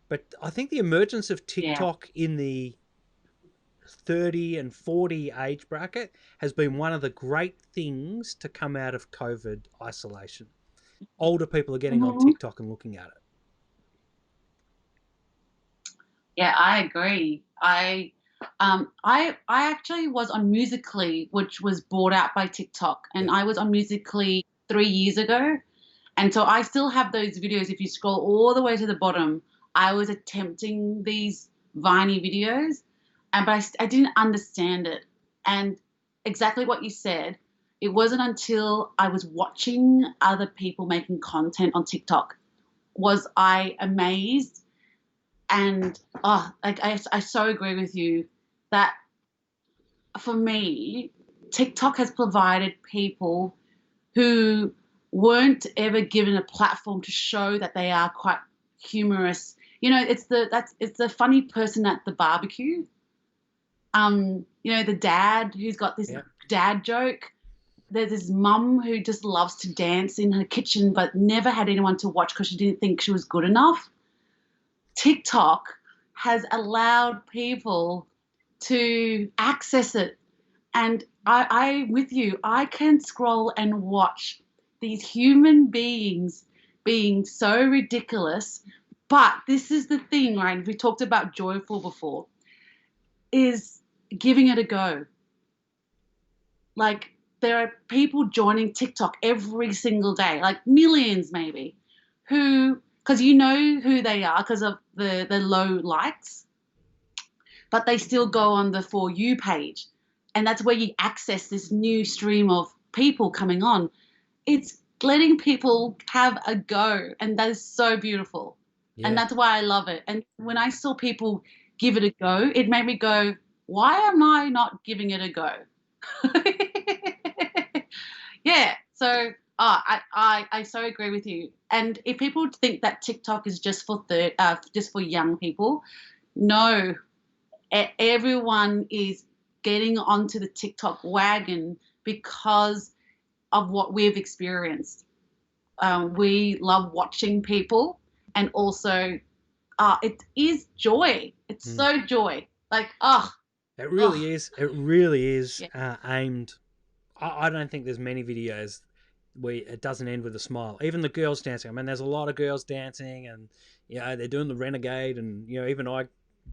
But I think the emergence of TikTok in the 30 and 40 age bracket has been one of the great things to come out of COVID isolation. Older people are getting on TikTok and looking at it. Yeah, I agree. I actually was on Musical.ly, which was bought out by TikTok, and I was on Musical.ly 3 years ago, and so I still have those videos. If you scroll all the way to the bottom, I was attempting these Viney videos, but I didn't understand it. And exactly what you said, it wasn't until I was watching other people making content on TikTok was I amazed. And I so agree with you that for me, TikTok has provided people who weren't ever given a platform to show that they are quite humorous. It's the funny person at the barbecue. The dad who's got this dad joke. There's this mum who just loves to dance in her kitchen but never had anyone to watch because she didn't think she was good enough. TikTok has allowed people to access it. And I'm with you. I can scroll and watch these human beings being so ridiculous. But this is the thing, right? We talked about joyful before, is giving it a go. Like, there are people joining TikTok every single day, like millions maybe, who... because you know who they are because of the low likes, but they still go on the For You page. that's where you access this new stream of people coming on. It's letting people have a go, and that is so beautiful. Yeah. And that's why I love it. And when I saw people give it a go, it made me go, why am I not giving it a go? Yeah. So I so agree with you. And if people think that TikTok is just for young people, no, everyone is getting onto the TikTok wagon because of what we've experienced. We love watching people, and also it is joy. It's so joy. Like, it really is. It really is yeah. aimed. I don't think there's many videos where it doesn't end with a smile. Even the girls dancing. I mean, there's a lot of girls dancing, and they're doing the renegade, and even I,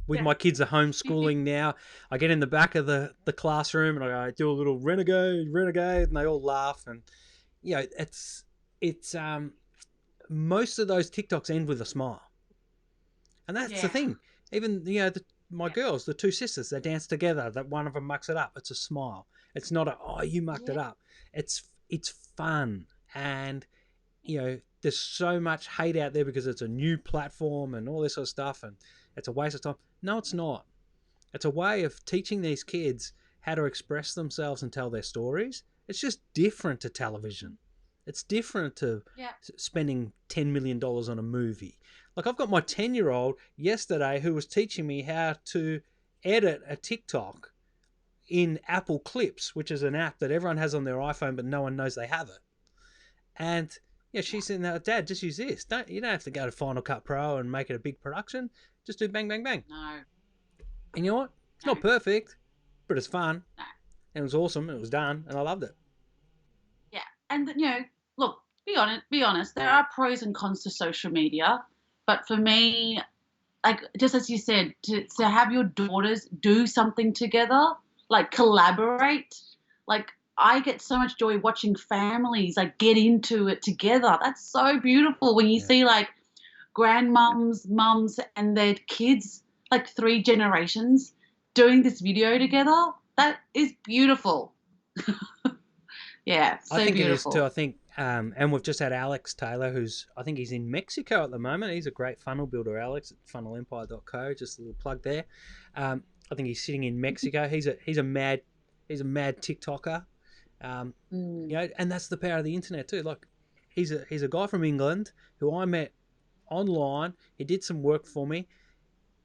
with my kids are homeschooling now, I get in the back of the classroom and I do a little renegade, and they all laugh, and it's most of those TikToks end with a smile, and that's the thing. Even my girls, the two sisters, they dance together. That one of them mucks it up. It's a smile. It's not you mucked it up. It's fun, and there's so much hate out there because it's a new platform and all this sort of stuff, and it's a waste of time. No, it's not. It's a way of teaching these kids how to express themselves and tell their stories. It's just different to television. It's different to spending $10 million on a movie. Like, I've got my 10-year-old yesterday who was teaching me how to edit a TikTok in Apple Clips, which is an app that everyone has on their iPhone, but no one knows they have it. And she's saying, Dad, just use this. You don't have to go to Final Cut Pro and make it a big production. Just do bang, bang, bang. No. And you know what? It's not perfect, but it's fun. No. And it was awesome. It was done, and I loved it. Yeah, and look, be honest. There are pros and cons to social media, but for me, like, just as you said, to have your daughters do something together, like collaborate, like, I get so much joy watching families like get into it together. That's so beautiful when you see like grandmoms, mums, and their kids, like 3 generations, doing this video together. That is beautiful. Yeah, so I think beautiful. it is too. I think, and we've just had Alex Taylor, I think he's in Mexico at the moment. He's a great funnel builder, Alex, at funnelempire.co. Just a little plug there. I think he's sitting in Mexico. He's a mad TikToker. And that's the power of the internet too. Like, he's a guy from England who I met online. He did some work for me.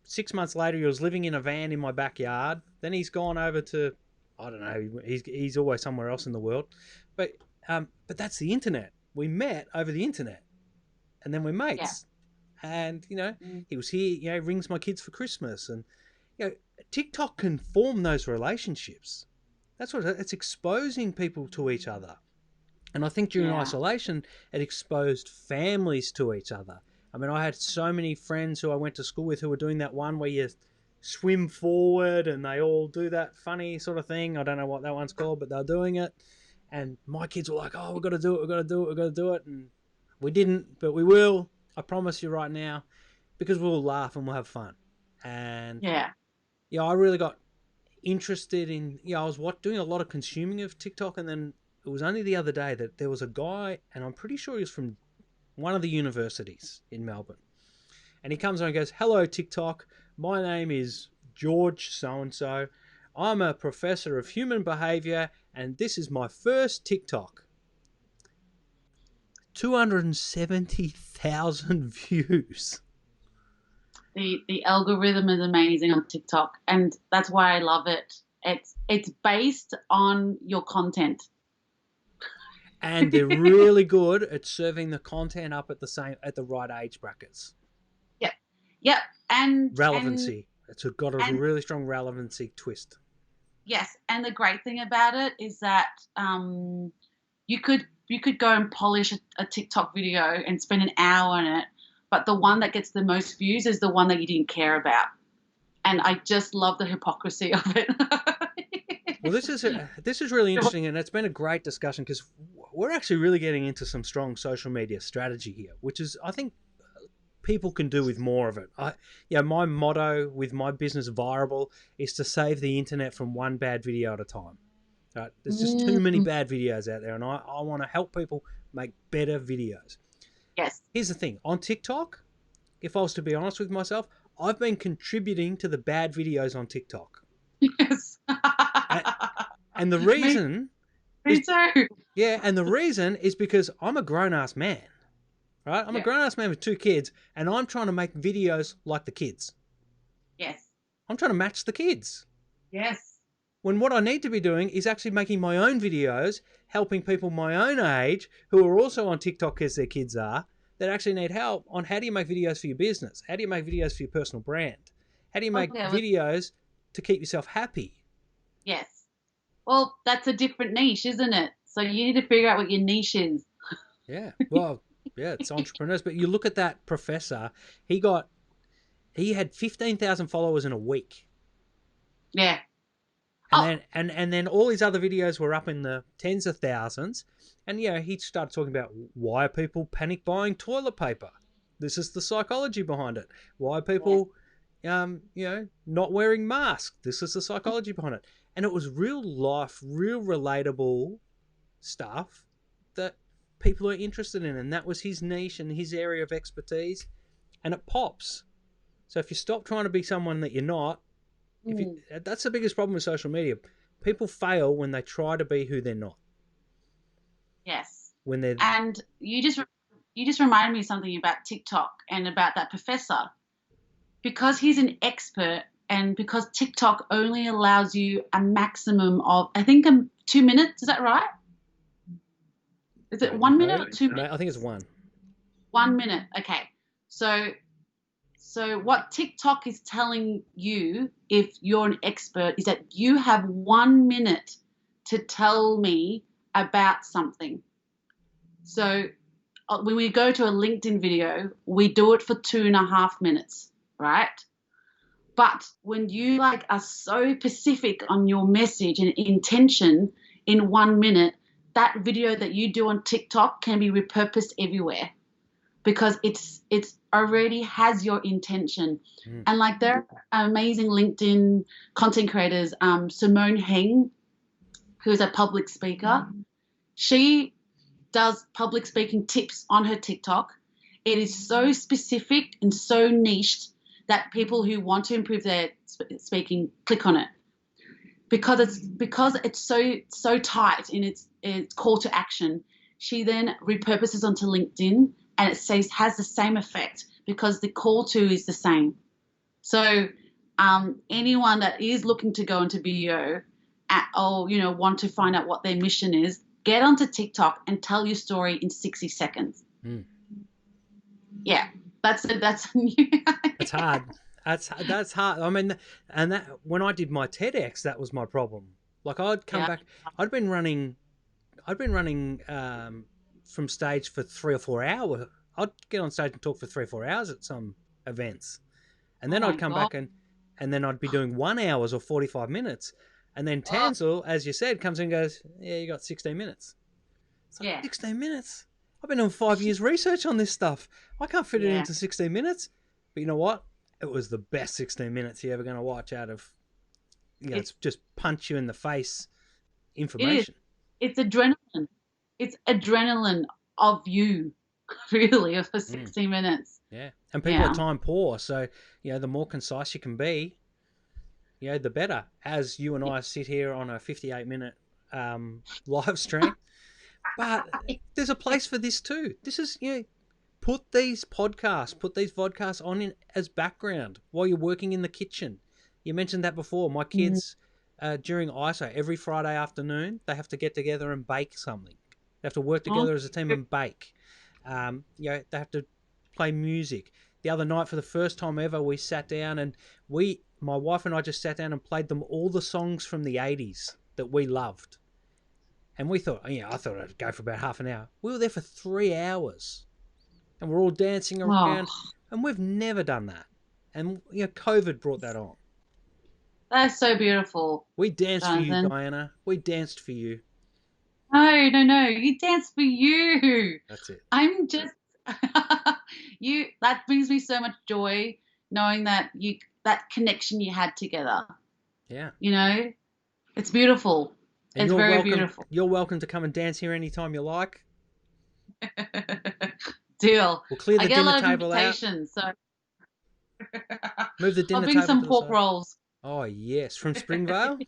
6 months later, he was living in a van in my backyard. Then he's gone over to, I don't know, he's always somewhere else in the world. But that's the internet. We met over the internet, and then we're mates. Yeah. And he was here. He rings my kids for Christmas, and TikTok can form those relationships. That's what it's exposing people to each other. And I think during isolation, it exposed families to each other. I mean, I had so many friends who I went to school with who were doing that one where you swim forward and they all do that funny sort of thing. I don't know what that one's called, but they're doing it. And my kids were like, oh, we've got to do it, we've got to do it, we've got to do it. And we didn't, but we will. I promise you right now, because we'll laugh and we'll have fun. And I really got interested in, I was doing a lot of consuming of TikTok, and then it was only the other day that there was a guy, and I'm pretty sure he was from one of the universities in Melbourne, and he comes on and goes, hello TikTok, my name is George so-and-so, I'm a professor of human behavior, and this is my first TikTok. 270,000 views. The algorithm is amazing on TikTok, and that's why I love it. It's based on your content. And they're really good at serving the content up at the right age brackets. Yep. And relevancy. It's got a really strong relevancy twist. Yes, and the great thing about it is that you could go and polish a TikTok video and spend an hour on it, but the one that gets the most views is the one that you didn't care about. And I just love the hypocrisy of it. Well, this is really interesting, and it's been a great discussion because we're actually really getting into some strong social media strategy here, which is, I think, people can do with more of it. My motto with my business Viral is to save the internet from one bad video at a time. Right? There's just too many bad videos out there, and I want to help people make better videos. Yes. Here's the thing. On TikTok, if I was to be honest with myself, I've been contributing to the bad videos on TikTok. Yes. And the reason... Me too. Yeah, and the reason is because I'm a grown-ass man. Right? I'm a grown-ass man with 2 kids, and I'm trying to make videos like the kids. Yes. I'm trying to match the kids. Yes. When what I need to be doing is actually making my own videos, helping people my own age who are also on TikTok as their kids are, that actually need help on how do you make videos for your business? How do you make videos for your personal brand? How do you make videos to keep yourself happy? Yes. Well, that's a different niche, isn't it? So you need to figure out what your niche is. Yeah. Well, yeah, it's entrepreneurs. But you look at that professor, he had 15,000 followers in a week. Yeah. And then all his other videos were up in the tens of thousands. And, he started talking about why are people panic buying toilet paper? This is the psychology behind it. Why are people, not wearing masks? This is the psychology behind it. And it was real life, real relatable stuff that people are interested in. And that was his niche and his area of expertise. And it pops. So if you stop trying to be someone that you're not, that's the biggest problem with social media. People fail when they try to be who they're not. Yes. When and you just reminded me of something about TikTok and about that professor, because he's an expert, and because TikTok only allows you a maximum of, I think, 2 minutes. Is that right? Is it 1 minute or 2 minutes? I think it's 1. 1 minute. Okay. So what TikTok is telling you, if you're an expert, is that you have 1 minute to tell me about something. So when we go to a LinkedIn video, we do it for 2.5 minutes, right? But when you are so specific on your message and intention in 1 minute, that video that you do on TikTok can be repurposed everywhere, because it's already has your intention. And there are amazing LinkedIn content creators, Simone Heng, who's a public speaker. She does public speaking tips on her TikTok. It is so specific and so niched that people who want to improve their speaking click on it, because it's so tight in its call to action. She then repurposes onto LinkedIn, and it has the same effect because the call to is the same. So anyone that is looking to go into video want to find out what their mission is, get onto TikTok and tell your story in 60 seconds. Yeah, that's That's hard. That's hard. I mean, and that when I did my TEDx, that was my problem. I'd come back. I'd been running from stage for 3 or 4 hours. I'd get on stage and talk for 3 or 4 hours at some events, and then I'd come back and then I'd be doing 1 hour or 45 minutes. And then Tanzel, as you said, comes in and goes, yeah, you got 16 minutes. It's 16 minutes? I've been doing 5 years research on this stuff. I can't fit it into 16 minutes. But you know what? It was the best 16 minutes you're ever going to watch out of, it's just punch you in the face information. It's adrenaline. It's adrenaline of you, really, for 16 minutes. Yeah. And people are time poor. So, the more concise you can be, the better. As you and I sit here on a 58-minute live stream. But there's a place for this too. This is, put these vodcasts on as background while you're working in the kitchen. You mentioned that before. My kids, during ISO, every Friday afternoon, they have to get together and bake something. They have to work together as a team and bake. They have to play music. The other night, for the first time ever, we sat down and my wife and I just sat down and played them all the songs from the 80s that we loved. And we thought, I thought I'd go for about half an hour. We were there for 3 hours. And we're all dancing around. And we've never done that. And, COVID brought that on. That's so beautiful. We danced for you, Diana. We danced for you. No. You danced for you. That's it. I'm just... That brings me so much joy knowing that that connection you had together. Yeah. You know, it's beautiful. And It's very beautiful. You're welcome to come and dance here anytime you like. Deal. We'll clear the I get a dinner lot of table out. invitations, so Move the I'll dinner bring table some to the pork side. rolls. Oh yes, from Springvale.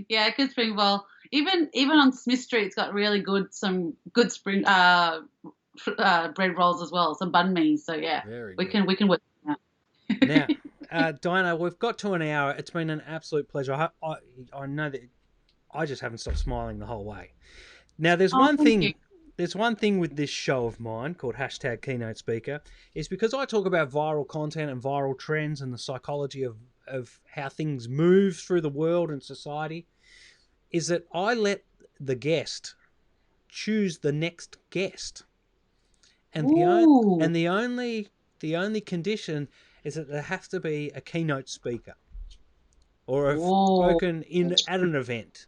Yeah, good Springvale. Even on Smith Street, it's got really some good spring bread rolls as well, some banh mi. So yeah, Very we good. can work that. Now, Diana, we've got to an hour. It's been an absolute pleasure. I know that I just haven't stopped smiling the whole way. Now, there's one Thank you. thing. There's one thing with this show of mine called hashtag Keynote Speaker, is because I talk about viral content and viral trends and the psychology of how things move through the world and society, is that I let the guest choose the next guest. And the only condition is that there has to be a keynote speaker or have spoken at an event.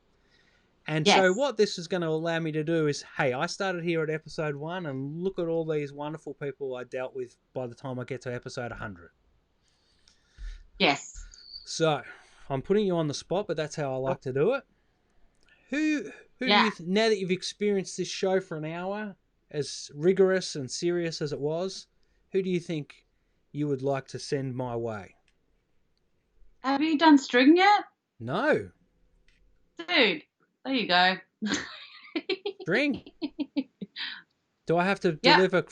And Yes. so what this is going to allow me to do is, hey, I started here at episode 1 and look at all these wonderful people I dealt with by the time I get to episode 100. Yes. So I'm putting you on the spot, but that's how I like to do it. Who do you, now that you've experienced this show for an hour, as rigorous and serious as it was, who do you think you would like to send my way? Have you done string yet? No. Dude, there you go. String. Do I have to deliver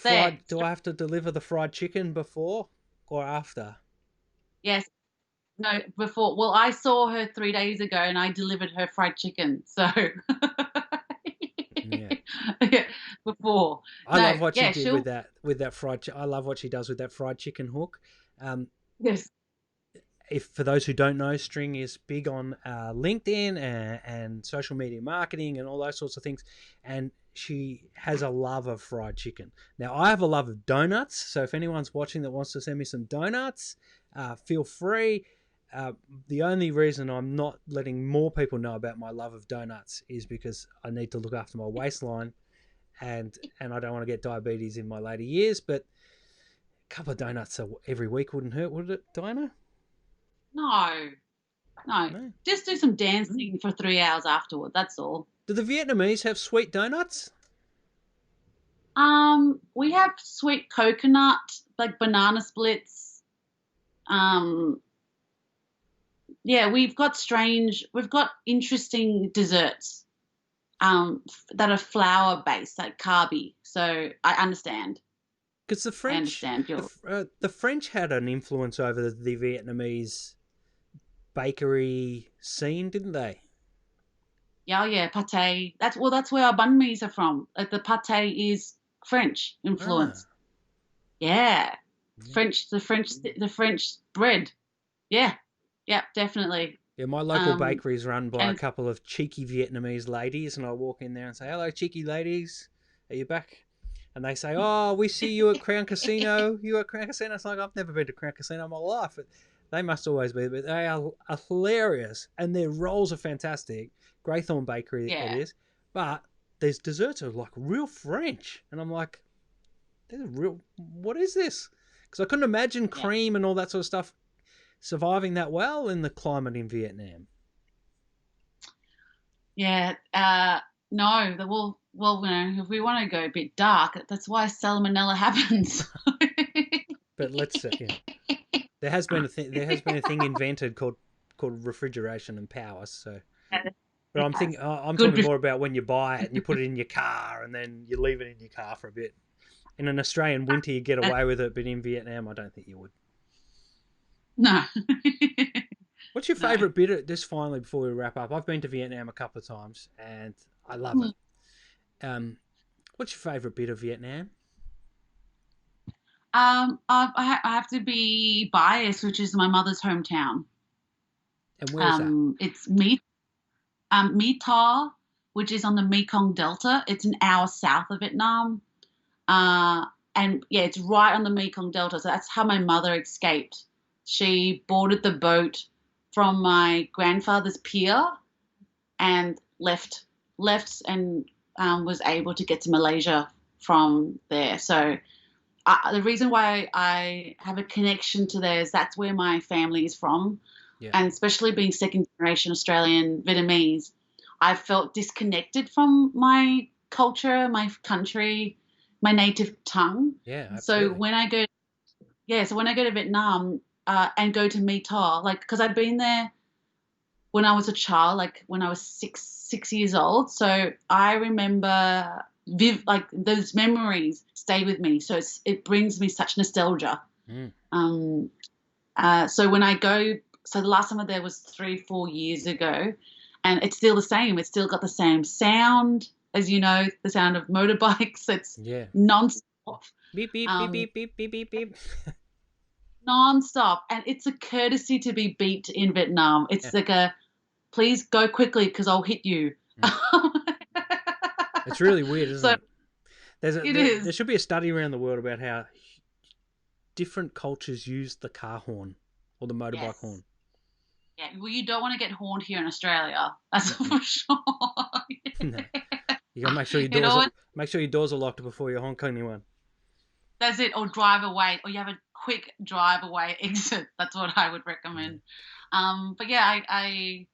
Do I have to deliver the fried chicken before or after? Yes. No, before. Well, I saw her 3 days ago, and I delivered her fried chicken. So. Yeah. Before. I love what she did with that fried. I love what she does with that fried chicken hook. Yes. If for those who don't know, String is big on LinkedIn and social media marketing and all those sorts of things, and she has a love of fried chicken. Now, I have a love of donuts, so if anyone's watching that wants to send me some donuts, feel free. The only reason I'm not letting more people know about my love of donuts is because I need to look after my waistline, and I don't want to get diabetes in my later years, but a couple of donuts every week wouldn't hurt, would it, Diana? No. Just do some dancing for 3 hours afterward. That's all. Do the Vietnamese have sweet donuts? We have sweet coconut, like banana splits. Yeah, we've got interesting desserts. That are flour based, like carby. So I understand. Because the French, the French had an influence over the Vietnamese bakery scene, didn't they? Yeah, pate. That's where our banh mi's are from. The pate is French influence. Yeah, the French bread. Yeah, definitely. Yeah, my local bakery is run by a couple of cheeky Vietnamese ladies, and I walk in there and say, "Hello, cheeky ladies, are you back?" And they say, "Oh, we see you at Crown Casino. You at Crown Casino?" It's like, I've never been to Crown Casino in my life. But they must always be. But they are hilarious, and their rolls are fantastic. Greythorn Bakery it is. But these desserts are like real French, and I'm like, what is this? Because I couldn't imagine cream and all that sort of stuff surviving that well in the climate in Vietnam. Yeah, no. Well, if we want to go a bit dark, that's why salmonella happens. But let's there has been a thing invented called refrigeration and power. So, but I'm talking more about when you buy it and you put it in your car and then you leave it in your car for a bit. In an Australian winter, you get away with it, but in Vietnam, I don't think you would. No. What's your favourite bit of this? Finally, before we wrap up, I've been to Vietnam a couple of times and I love it. What's your favourite bit of Vietnam? I have to be biased, which is my mother's hometown. And where is that? It's My Tho, which is on the Mekong Delta. It's an hour south of Vietnam. And yeah, it's right on the Mekong Delta. So that's how my mother escaped. She boarded the boat from my grandfather's pier and left and was able to get to Malaysia from there. So the reason why I have a connection to there is that's where my family is from. Yeah. And especially being second generation Australian Vietnamese, I felt disconnected from my culture, my country, my native tongue. Yeah, So absolutely. when I go to Vietnam and go to Mỹ Tho, like, because I've been there when I was a child, like when I was six years old. So I remember like those memories stay with me. So it brings me such nostalgia. Mm. So when I go, so the last time I was there was 3-4 years ago, and it's still the same. It's still got the same sound, as you know, the sound of motorbikes. It's Yeah. non-stop. Beep, beep, beep, beep, beep, beep, beep, beep. Non-stop. And it's a courtesy to be beeped in Vietnam. It's Yeah. like please go quickly because I'll hit you. It's really weird, isn't it? It is. There should be a study around the world about how different cultures use the car horn or the motorbike horn. Yeah, well, you don't want to get horned here in Australia. That's for sure. No. You gotta make sure your doors are locked before you honk anyone. That's it, or drive away, or you have a quick drive away exit. That's what I would recommend. But yeah, I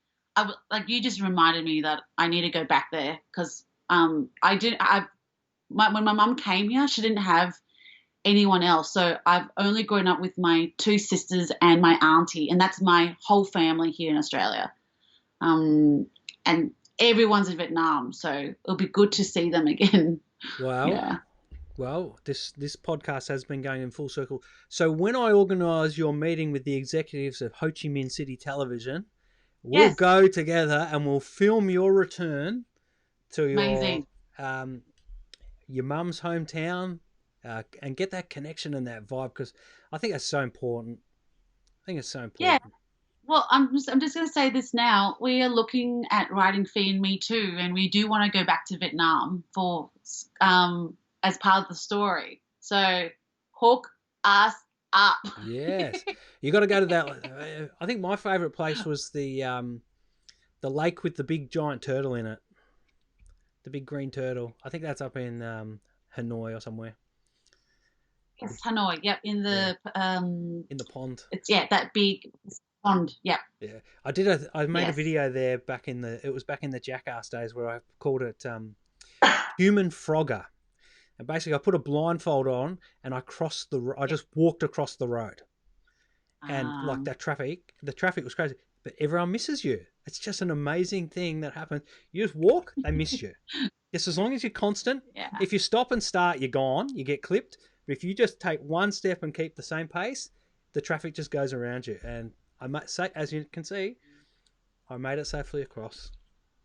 like, you just reminded me that I need to go back there because when my mum came here, she didn't have anyone else. So I've only grown up with my 2 sisters and my auntie, and that's my whole family here in Australia. And everyone's in Vietnam, so it'll be good to see them again. Well, yeah. Well, this podcast has been going in full circle. So when I organise your meeting with the executives of Ho Chi Minh City Television, we'll go together and we'll film your return to your mum's hometown and get that connection and that vibe, because I think that's so important. Yeah. Well, I'm just going to say this now. We are looking at writing Phi and Me too, and we do want to go back to Vietnam for as part of the story. So hook us up. Yes, you got to go to that. I think my favourite place was the lake with the big giant turtle in it, the big green turtle. I think that's up in Hanoi or somewhere. Yes, Hanoi. Yep, in the pond. It's that big pond. Yep. Yeah, I made a video there back in the Jackass days where I called it Human Frogger, and basically I put a blindfold on and I just walked across the road, and like the traffic was crazy, but everyone misses you. It's just an amazing thing that happens. You just walk, they miss you. Just as long as you're constant. Yeah. If you stop and start, you're gone. You get clipped. But if you just take one step and keep the same pace, the traffic just goes around you. And I might say, as you can see, I made it safely across.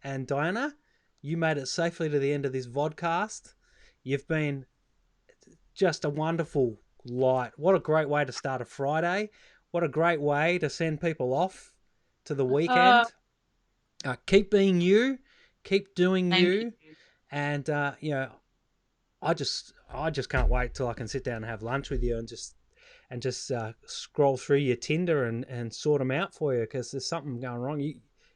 And Diana, you made it safely to the end of this vodcast. You've been just a wonderful light. What a great way to start a Friday. What a great way to send people off to the weekend. Keep being you. Keep doing you. And, I just can't wait till I can sit down and have lunch with you and just scroll through your Tinder and sort them out for you, because there's something going wrong.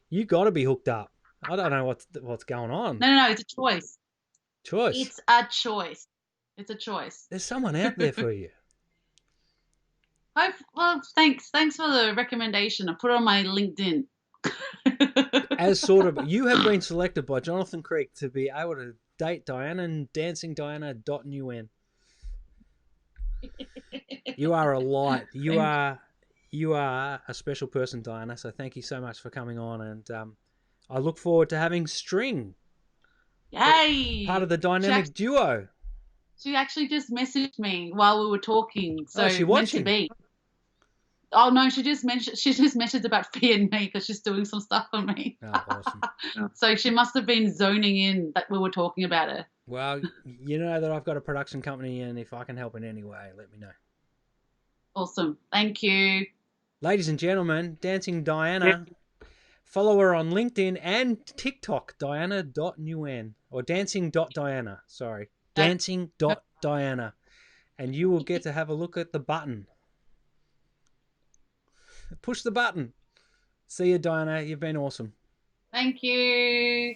You got to be hooked up. I don't know what's going on. No, it's a choice. It's a choice. There's someone out there for you. Well, thanks for the recommendation. I put it on my LinkedIn. You have been selected by Jonathan Creek to be able to date Diana and dancingdiana.nguyen. You are a light. You are a special person, Diana. So thank you so much for coming on, and I look forward to having String. Yay! Part of the dynamic duo. She actually just messaged me while we were talking. So is she watching? Meant to be. Oh no, she just mentioned about Phi and Me because she's doing some stuff for me. Oh, awesome. So she must have been zoning in that we were talking about her. Well, you know that I've got a production company, and if I can help in any way, let me know. Awesome. Thank you. Ladies and gentlemen, Dancing Diana. Follow her on LinkedIn and TikTok, Diana.Nguyen, or dancing.Diana, sorry. Dancing.Diana. And you will get to have a look at the button. Push the button. See you, Diana. You've been awesome. Thank you.